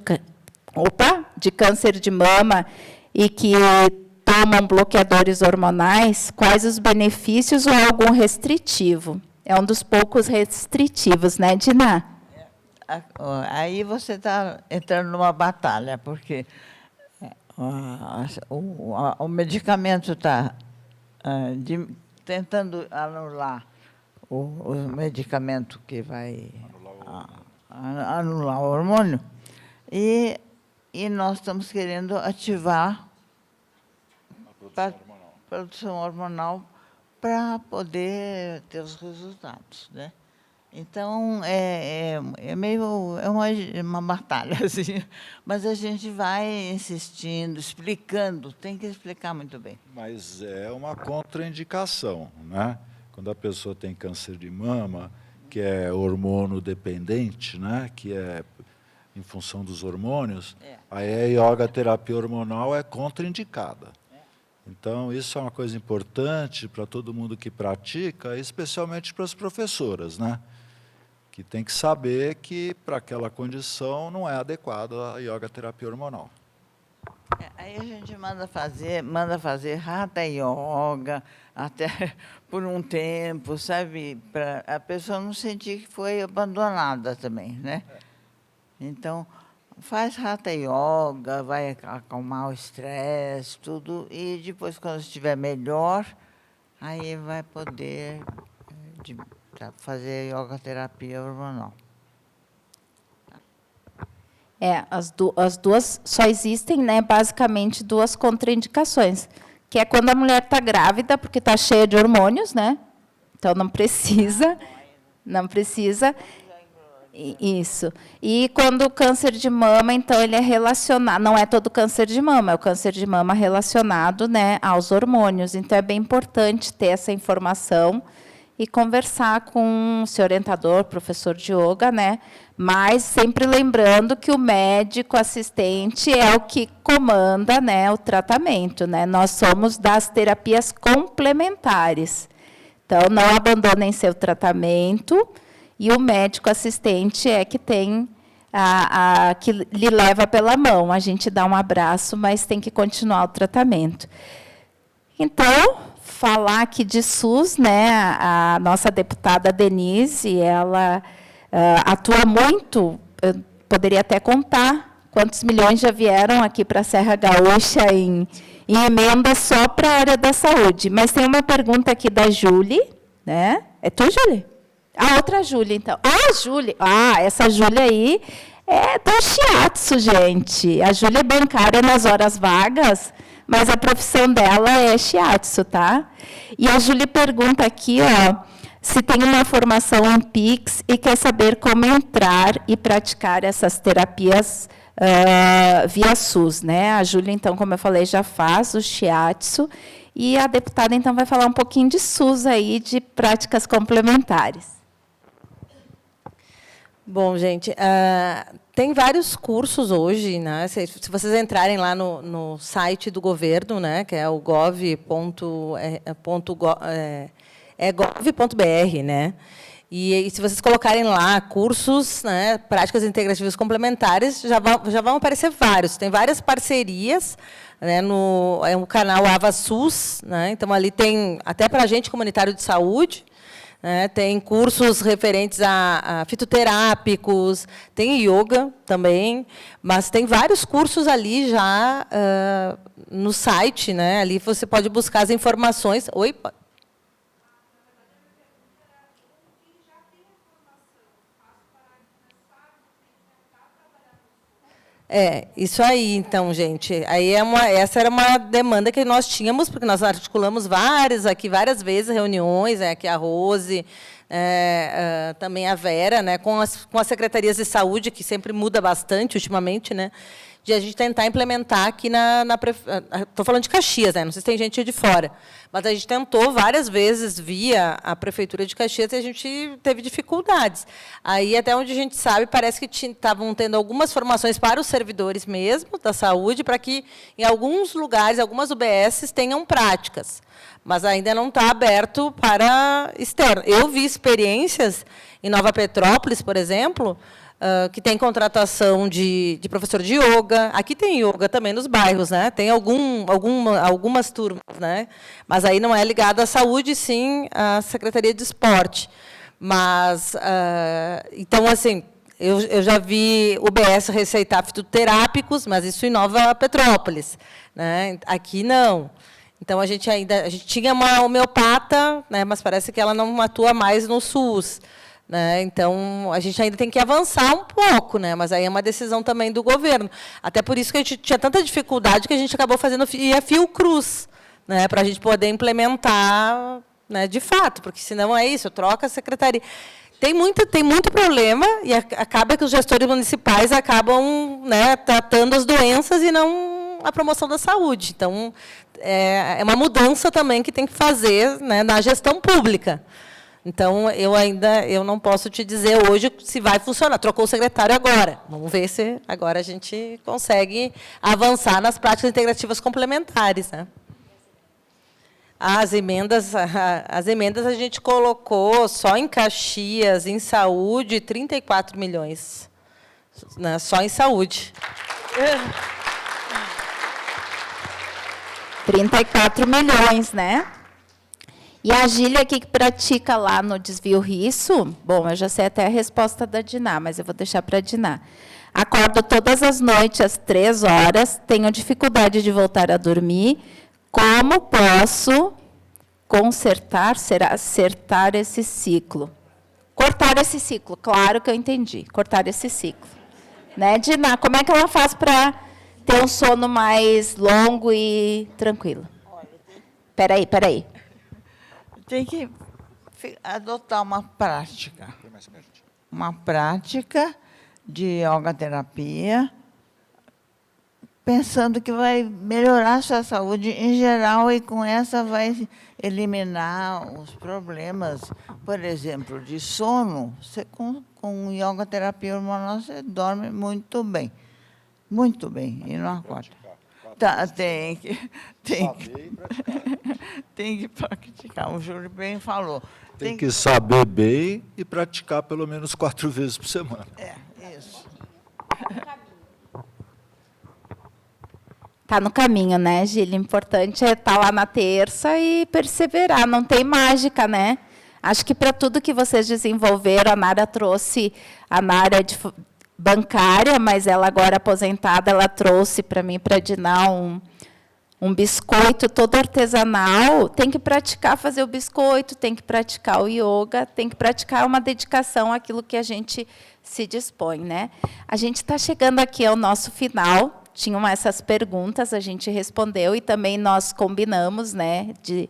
câncer de mama e que tomam bloqueadores hormonais? Quais os benefícios ou algum restritivo? É um dos poucos restritivos, né, Diná? Aí você está entrando numa batalha, porque o medicamento está tentando anular o medicamento que vai anular o hormônio, e nós estamos querendo ativar a produção hormonal para poder ter os resultados, né? Então, é uma batalha, assim, mas a gente vai insistindo, explicando, tem que explicar muito bem. Mas é uma contraindicação, né? Quando a pessoa tem câncer de mama, que é hormônio dependente, né? Que é em função dos hormônios, aí a yoga terapia hormonal é contraindicada. Então, isso é uma coisa importante para todo mundo que pratica, especialmente para as professoras, né? Que tem que saber que, para aquela condição, não é adequado a yoga terapia hormonal. Aí a gente manda fazer hatha yoga, até por um tempo, sabe? Para a pessoa não sentir que foi abandonada também, né? Então, faz hatha yoga, vai acalmar o estresse, tudo, e depois, quando estiver melhor, aí vai poder fazer yoga terapia hormonal. As duas só existem, né, basicamente duas contraindicações, que é quando a mulher está grávida, porque está cheia de hormônios, né? Então não precisa. Isso. E quando o câncer de mama, então, ele é relacionado, não é todo câncer de mama, é o câncer de mama relacionado, né, aos hormônios. Então, é bem importante ter essa informação e conversar com o seu orientador, professor de yoga, né, mas sempre lembrando que o médico assistente é o que comanda, né, o tratamento, né. Nós somos das terapias complementares. Então, não abandonem seu tratamento. E o médico assistente é que tem que lhe leva pela mão. A gente dá um abraço, mas tem que continuar o tratamento. Então, falar aqui de SUS, né? A nossa deputada Denise, ela atua muito. Eu poderia até contar quantos milhões já vieram aqui para a Serra Gaúcha em emenda só para a área da saúde. Mas tem uma pergunta aqui da Júlia, né? É tu, Júlia? A outra Júlia, então. Júlia. Essa Júlia aí é do shiatsu, gente. A Júlia é bancária nas horas vagas, mas a profissão dela é shiatsu, tá? E a Júlia pergunta aqui, se tem uma formação em PIX e quer saber como entrar e praticar essas terapias via SUS, né? A Júlia, então, como eu falei, já faz o shiatsu. E a deputada, então, vai falar um pouquinho de SUS aí, de práticas complementares. Bom, gente, tem vários cursos hoje, né? Se vocês entrarem lá no site do governo, né, que é o gov.br, né? E se vocês colocarem lá cursos, né, práticas integrativas complementares, já vão aparecer vários. Tem várias parcerias, né, no canal AvaSUS, né? Então ali tem até para agente comunitário de saúde. Tem cursos referentes a fitoterápicos, tem yoga também, mas tem vários cursos ali já no site, né? Ali você pode buscar as informações. Oi? Isso aí, então, gente. Aí essa era uma demanda que nós tínhamos, porque nós articulamos várias vezes reuniões, aqui a Rose, também a Vera, né, com as secretarias de saúde, que sempre muda bastante ultimamente, né, de a gente tentar implementar aqui estou falando de Caxias, né, não sei se tem gente de fora, mas a gente tentou várias vezes via a Prefeitura de Caxias e a gente teve dificuldades. Aí, até onde a gente sabe, parece que estavam tendo algumas formações para os servidores mesmo da saúde, para que, em alguns lugares, algumas UBSs tenham práticas, mas ainda não está aberto para externo. Eu vi experiências em Nova Petrópolis, por exemplo, que tem contratação de professor de yoga. Aqui tem yoga também nos bairros, né? Tem algumas turmas, né? Mas aí não é ligado à saúde, sim à Secretaria de Esporte. Mas, então, assim, eu já vi o UBS receitar fitoterápicos, mas isso em Nova Petrópolis, né? Aqui não. Então, a gente tinha uma homeopata, né? Mas parece que ela não atua mais no SUS. Né? Então, a gente ainda tem que avançar um pouco, né? Mas aí é uma decisão também do governo. Até por isso que a gente tinha tanta dificuldade que a gente acabou fazendo a Fiocruz, né? Para a gente poder implementar, né, de fato, porque senão é isso, troca a secretaria. Tem muito problema e acaba que os gestores municipais acabam, né, tratando as doenças e não a promoção da saúde. Então, é uma mudança também que tem que fazer, né, na gestão pública. Então, eu não posso te dizer hoje se vai funcionar. Trocou o secretário agora. Vamos ver se agora a gente consegue avançar nas práticas integrativas complementares, né? As emendas a gente colocou só em Caxias, em saúde, 34 milhões. Né? Só em saúde. 34 milhões, né? E a Gília aqui que pratica lá no Desvio Risso, bom, eu já sei até a resposta da Diná, mas eu vou deixar para a Diná. Acordo todas as noites às 3 horas, tenho dificuldade de voltar a dormir. Como posso acertar esse ciclo? Cortar esse ciclo, claro que eu entendi. Cortar esse ciclo. Né, Diná? Como é que ela faz para ter um sono mais longo e tranquilo? Espera aí. Tem que adotar uma prática. uma prática de yoga terapia, pensando que vai melhorar a sua saúde em geral e com essa vai eliminar os problemas, por exemplo, de sono. Você, com yoga terapia hormonal, você dorme muito bem, e não acorda. Tá, tem que praticar. O Júlio bem falou. Tem que saber bem e praticar pelo menos 4 vezes por semana. Isso. Está no caminho, né, Gília? O importante é estar lá na terça e perseverar. Não tem mágica, né? Acho que para tudo que vocês desenvolveram, a Nara trouxe, a Nara é bancária, mas ela agora aposentada, ela trouxe para mim, para Diná, um biscoito todo artesanal. Tem que praticar fazer o biscoito, tem que praticar o yoga, tem que praticar uma dedicação àquilo que a gente se dispõe, né? A gente está chegando aqui ao nosso final. Tinham essas perguntas, a gente respondeu, e também nós combinamos, né, de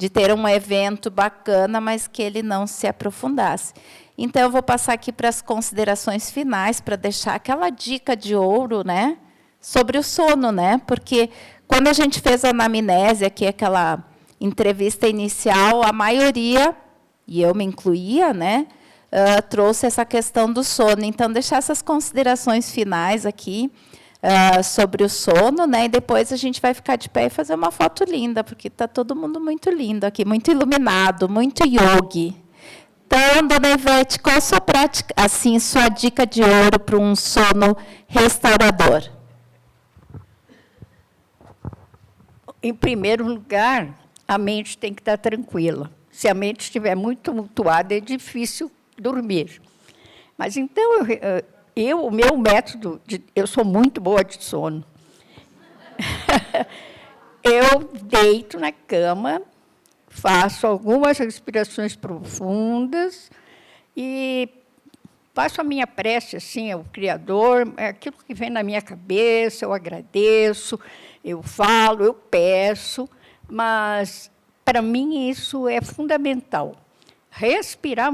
ter um evento bacana, mas que ele não se aprofundasse. Então, eu vou passar aqui para as considerações finais, para deixar aquela dica de ouro, né, sobre o sono, né, porque quando a gente fez a anamnese, aqui, aquela entrevista inicial, a maioria, e eu me incluía, né, trouxe essa questão do sono. Então, deixar essas considerações finais aqui, sobre o sono, né? E depois a gente vai ficar de pé e fazer uma foto linda, porque está todo mundo muito lindo aqui, muito iluminado, muito yogi. Então, dona Ivete, qual a sua prática, assim, sua dica de ouro para um sono restaurador? Em primeiro lugar, a mente tem que estar tranquila. Se a mente estiver muito tumultuada, é difícil dormir. Mas, então, o meu método, eu sou muito boa de sono. Eu deito na cama, faço algumas respirações profundas e faço a minha prece assim, ao Criador, aquilo que vem na minha cabeça, eu agradeço, eu falo, eu peço, mas, para mim, isso é fundamental. Respirar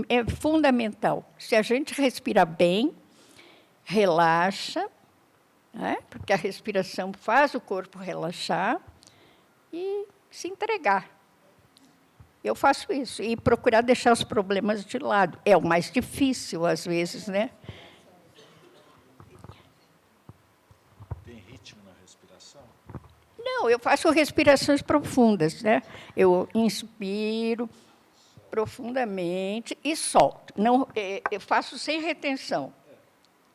é fundamental. Se a gente respirar bem, relaxa, né? Porque a respiração faz o corpo relaxar e se entregar. Eu faço isso. E procurar deixar os problemas de lado. É o mais difícil, às vezes, né? Tem ritmo na respiração? Não, eu faço respirações profundas, né? Eu inspiro profundamente e solto. Não, eu faço sem retenção.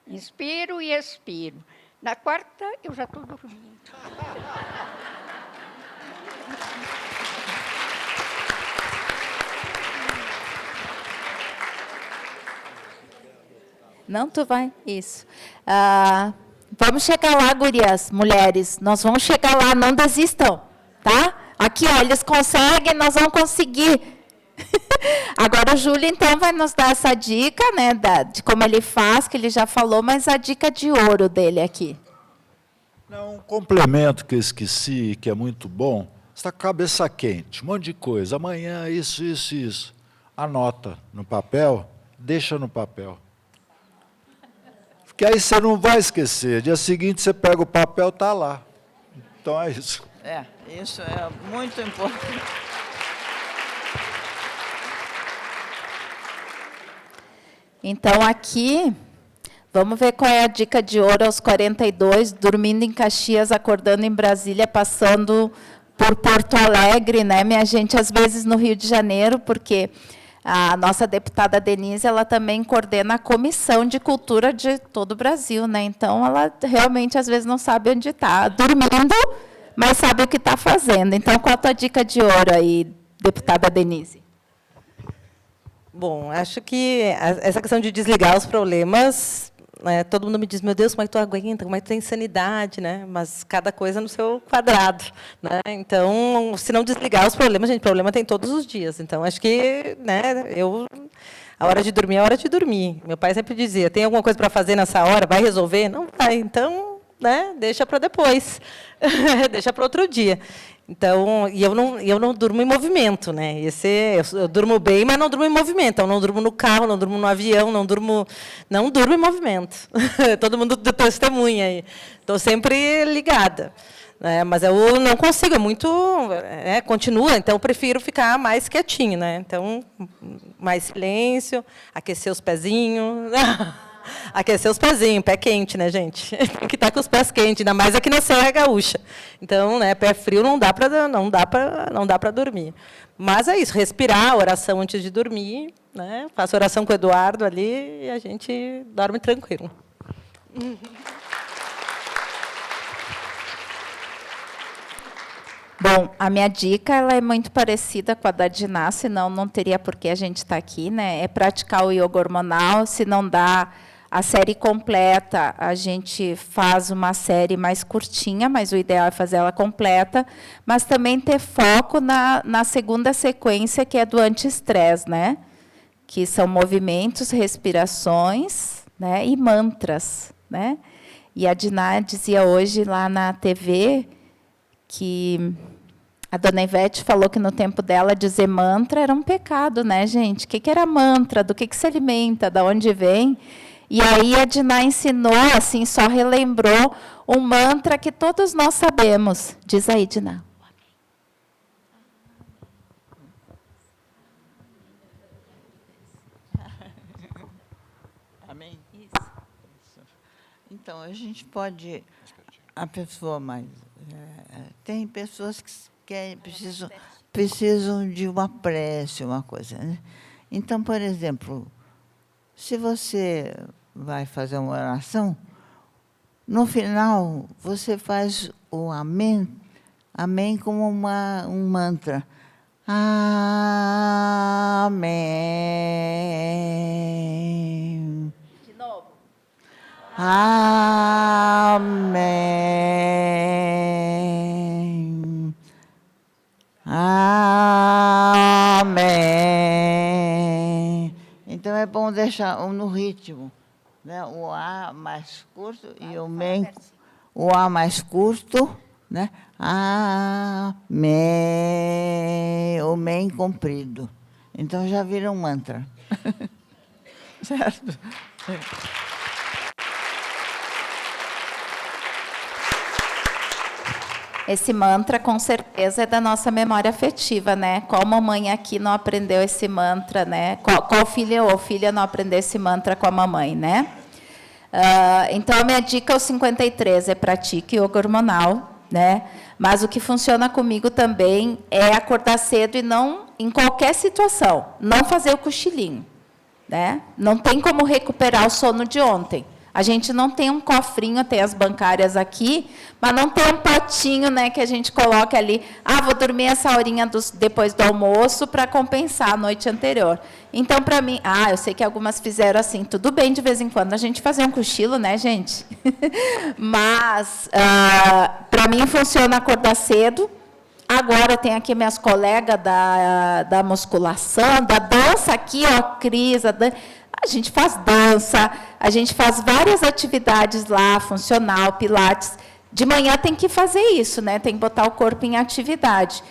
Inspiro e expiro. Na quarta, eu já estou dormindo. Não, tu vai? Isso. Vamos chegar lá, gurias, mulheres. Nós vamos chegar lá, não desistam, tá? Aqui, ó, eles conseguem, nós vamos conseguir. Agora, o Júlio, então, vai nos dar essa dica, né, de como ele faz, que ele já falou, mas a dica de ouro dele aqui. Não, um complemento que eu esqueci, que é muito bom. Você está com a cabeça quente, um monte de coisa. Amanhã, isso. Anota no papel, deixa no papel. Porque aí você não vai esquecer. Dia seguinte, você pega o papel, está lá. Então, é isso. Isso é muito importante. Então, aqui, vamos ver qual é a dica de ouro aos 42, dormindo em Caxias, acordando em Brasília, passando por Porto Alegre, né, minha gente, às vezes no Rio de Janeiro, porque a nossa deputada Denise, ela também coordena a Comissão de Cultura de todo o Brasil, né? Então, ela realmente, às vezes, não sabe onde está, dormindo, mas sabe o que está fazendo. Então, qual a tua dica de ouro aí, deputada Denise? Bom, acho que essa questão de desligar os problemas, né, todo mundo me diz, meu Deus, como é que tu aguenta, como é que tu tem sanidade, né? Mas cada coisa no seu quadrado, né? Então, se não desligar os problemas, gente, problema tem todos os dias. Então, acho que, né, a hora de dormir é a hora de dormir. Meu pai sempre dizia, tem alguma coisa para fazer nessa hora, vai resolver? Não vai, então, né, deixa para depois, deixa para outro dia. Então, e eu não durmo em movimento, né? Eu durmo bem, mas não durmo em movimento. Eu não durmo no carro, não durmo no avião, não durmo em movimento. Todo mundo testemunha aí. Estou sempre ligada. Né? Mas eu não consigo, continua, então eu prefiro ficar mais quietinho, né? Então, mais silêncio, aquecer os pezinhos. Aquecer os pezinhos, pé quente, né, gente? Tem que estar com os pés quentes, ainda mais aqui na Serra Gaúcha. Então, né, pé frio não dá para dormir. Mas é isso, respirar, oração antes de dormir, né? Faço oração com o Eduardo ali e a gente dorme tranquilo. Bom, a minha dica ela é muito parecida com a da Diná, senão não teria por que a gente estar aqui, né? É praticar o yoga hormonal. Se não dá a série completa, a gente faz uma série mais curtinha, mas o ideal é fazer ela completa, mas também ter foco na segunda sequência, que é do anti-estresse, né? Que são movimentos, respirações, né? E mantras, né? E a Diná dizia hoje lá na TV que a dona Ivete falou que no tempo dela dizer mantra era um pecado, né, gente? O que era mantra? Do que se alimenta? De onde vem? E aí a Diná ensinou, assim, só relembrou um mantra que todos nós sabemos. Diz aí, Diná. Amém? Isso. Então, a gente pode... A pessoa mais... tem pessoas que precisam de uma prece, uma coisa, né? Então, por exemplo, se você vai fazer uma oração, no final, você faz o amém, amém como um mantra. Amém. De novo. Amém. Amém. Então, é bom deixar no ritmo, né? O A mais curto e o A mais curto, né? Amém. O MEM comprido. Então, já vira um mantra. Certo? Esse mantra, com certeza, é da nossa memória afetiva, né? Qual mamãe aqui não aprendeu esse mantra, né? Qual filha ou filha não aprendeu esse mantra com a mamãe, né? Então, a minha dica é o 53, é pratique yoga hormonal, né? Mas o que funciona comigo também é acordar cedo e não, em qualquer situação, não fazer o cochilinho, né? Não tem como recuperar o sono de ontem. A gente não tem um cofrinho, tem as bancárias aqui, mas não tem um potinho, né, que a gente coloca ali. Vou dormir essa horinha depois do almoço para compensar a noite anterior. Então, para mim, eu sei que algumas fizeram assim, tudo bem de vez em quando a gente fazer um cochilo, né, gente? Mas, para mim, funciona acordar cedo. Agora tem aqui minhas colegas da musculação, da dança aqui, ó, Cris, a gente faz dança, a gente faz várias atividades lá, funcional, pilates. De manhã tem que fazer isso, né? Tem que botar o corpo em atividade.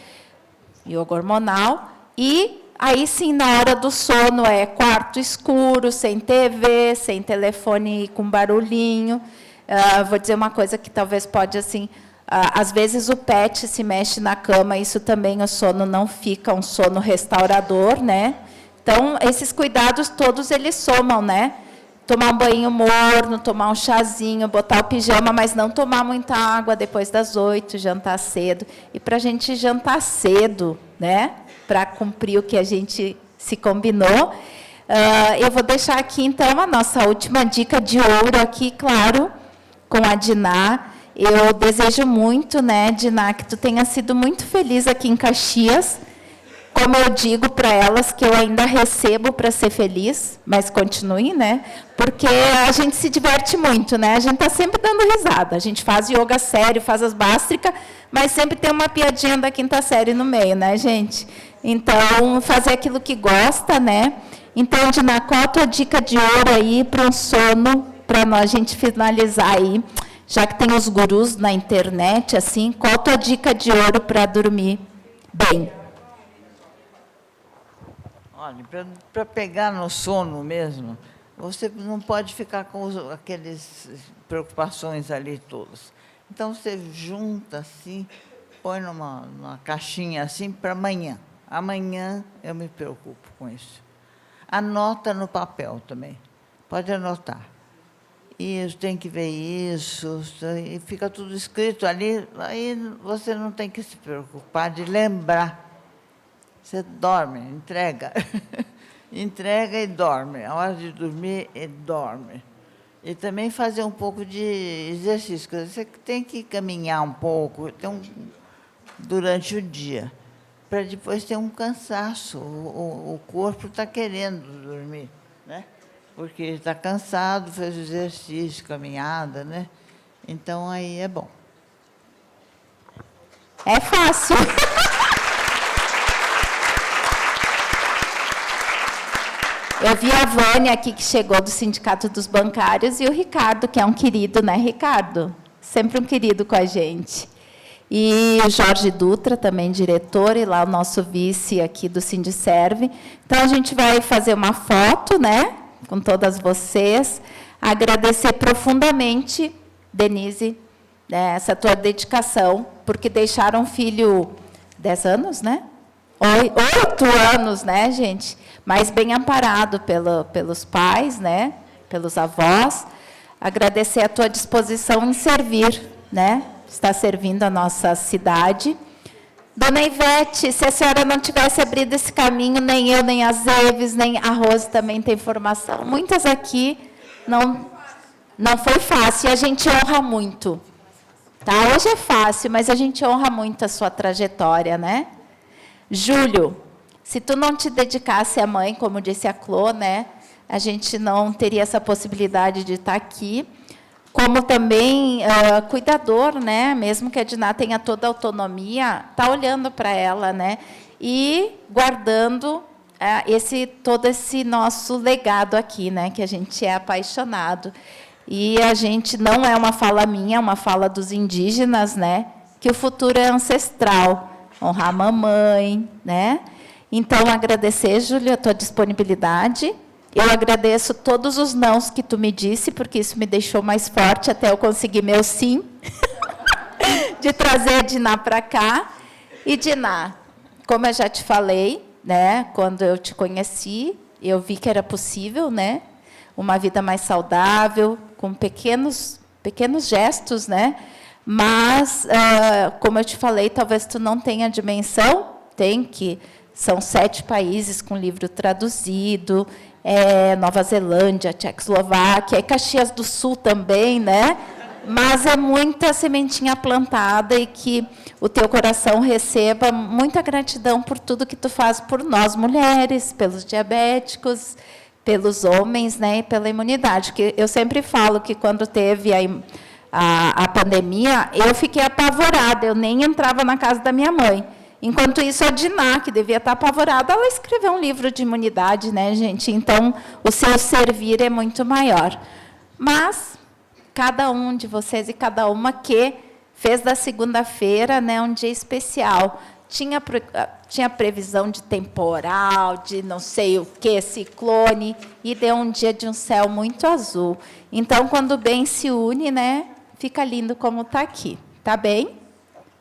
Yoga hormonal. E aí, sim, na hora do sono, é quarto escuro, sem TV, sem telefone com barulhinho. Vou dizer uma coisa que talvez pode, assim... às vezes o pet se mexe na cama, isso também o sono não fica um sono restaurador, né? Então, esses cuidados todos, eles somam, né? Tomar um banho morno, tomar um chazinho, botar o pijama, mas não tomar muita água depois das 8, jantar cedo. E para a gente jantar cedo, né? Para cumprir o que a gente se combinou. Eu vou deixar aqui, então, a nossa última dica de ouro aqui, claro, com a Diná. Eu desejo muito, né, Diná, que tu tenha sido muito feliz aqui em Caxias. Como eu digo para elas que eu ainda recebo para ser feliz, mas continue, né? Porque a gente se diverte muito, né? A gente está sempre dando risada. A gente faz yoga sério, faz as bástricas, mas sempre tem uma piadinha da quinta série no meio, né, gente? Então, fazer aquilo que gosta, né? Então, Diná, qual a tua dica de ouro aí para um sono, para a gente finalizar aí? Já que tem os gurus na internet, assim, qual a tua dica de ouro para dormir bem? Olha, para pegar no sono mesmo, você não pode ficar com aquelas preocupações ali todas. Então, você junta assim, põe numa caixinha assim para amanhã. Amanhã eu me preocupo com isso. Anota no papel também. Pode anotar. Isso, tem que ver isso, e fica tudo escrito ali, aí você não tem que se preocupar de lembrar. Você dorme, entrega. Entrega e dorme. A hora de dormir, e dorme. E também fazer um pouco de exercício. Você tem que caminhar um pouco durante o dia, para depois ter um cansaço. O corpo está querendo dormir, né? Porque está cansado, fez exercício, caminhada, né? Então, aí é bom. É fácil. Eu vi a Vânia aqui, que chegou do Sindicato dos Bancários, e o Ricardo, que é um querido, né, Ricardo? Sempre um querido com a gente. E o Jorge Dutra, também diretor, e lá o nosso vice aqui do Sindicerve. Então, a gente vai fazer uma foto, né, com todas vocês. Agradecer profundamente, Denise, né, essa tua dedicação, porque deixaram um filho 10 anos, né? 8 anos, né, gente? Mas bem amparado pelos pais, né? Pelos avós. Agradecer a tua disposição em servir, né? Está servindo a nossa cidade. Dona Ivete, se a senhora não tivesse abrido esse caminho, nem eu, nem as Eves, nem a Rose também tem formação. Muitas aqui não foi fácil, e a gente honra muito. Tá? Hoje é fácil, mas a gente honra muito a sua trajetória, né? Júlio, se tu não te dedicasse à mãe, como disse a Clô, né, a gente não teria essa possibilidade de estar aqui. Como também cuidador, né, mesmo que a Diná tenha toda a autonomia, está olhando para ela, né, e guardando todo esse nosso legado aqui, né, que a gente é apaixonado. E a gente não é uma fala minha, é uma fala dos indígenas, né, que o futuro é ancestral. Honrar a mamãe, né? Então, agradecer, Júlia, a tua disponibilidade. Eu agradeço todos os nãos que tu me disse, porque isso me deixou mais forte até eu conseguir meu sim, de trazer a Diná para cá. E, Diná, como eu já te falei, né, quando eu te conheci, eu vi que era possível, né, uma vida mais saudável, com pequenos gestos, né? Mas, como eu te falei, talvez tu não tenha dimensão, são 7 países com livro traduzido, Nova Zelândia, Tchecoslováquia, e Caxias do Sul também, né? Mas é muita sementinha plantada, e que o teu coração receba muita gratidão por tudo que tu faz por nós, mulheres, pelos diabéticos, pelos homens, né? E pela imunidade. Porque eu sempre falo que quando teve a pandemia, eu fiquei apavorada, eu nem entrava na casa da minha mãe. Enquanto isso, a Diná, que devia estar apavorada, ela escreveu um livro de imunidade, né, gente? Então, o seu servir é muito maior. Mas, cada um de vocês e cada uma que fez da segunda-feira, né, um dia especial. Tinha previsão de temporal, de não sei o que, ciclone, e deu um dia de um céu muito azul. Então, quando o bem se une, né, fica lindo como está aqui. Tá bem?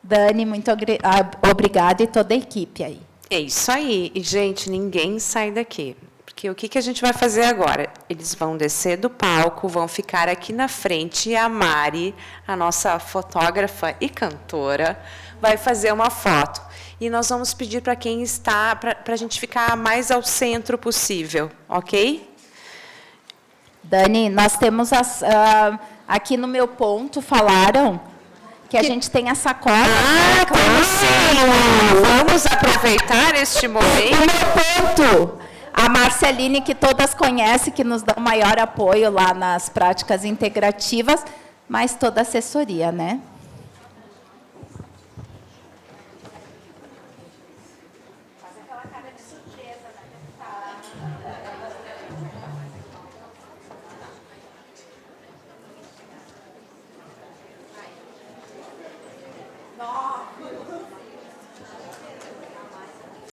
Dani, muito obrigada, e toda a equipe aí. É isso aí. E, gente, ninguém sai daqui. Porque o que a gente vai fazer agora? Eles vão descer do palco, vão ficar aqui na frente, e a Mari, a nossa fotógrafa e cantora, vai fazer uma foto. E nós vamos pedir para quem está, para a gente ficar mais ao centro possível, ok? Dani, nós temos aqui no meu ponto, falaram que a gente tem a sacola. Temos sim. Vamos aproveitar este momento. No meu ponto, a Marceline, que todas conhecem, que nos dá o maior apoio lá nas práticas integrativas, mas toda a assessoria, né? Faz aquela cara de surpresa.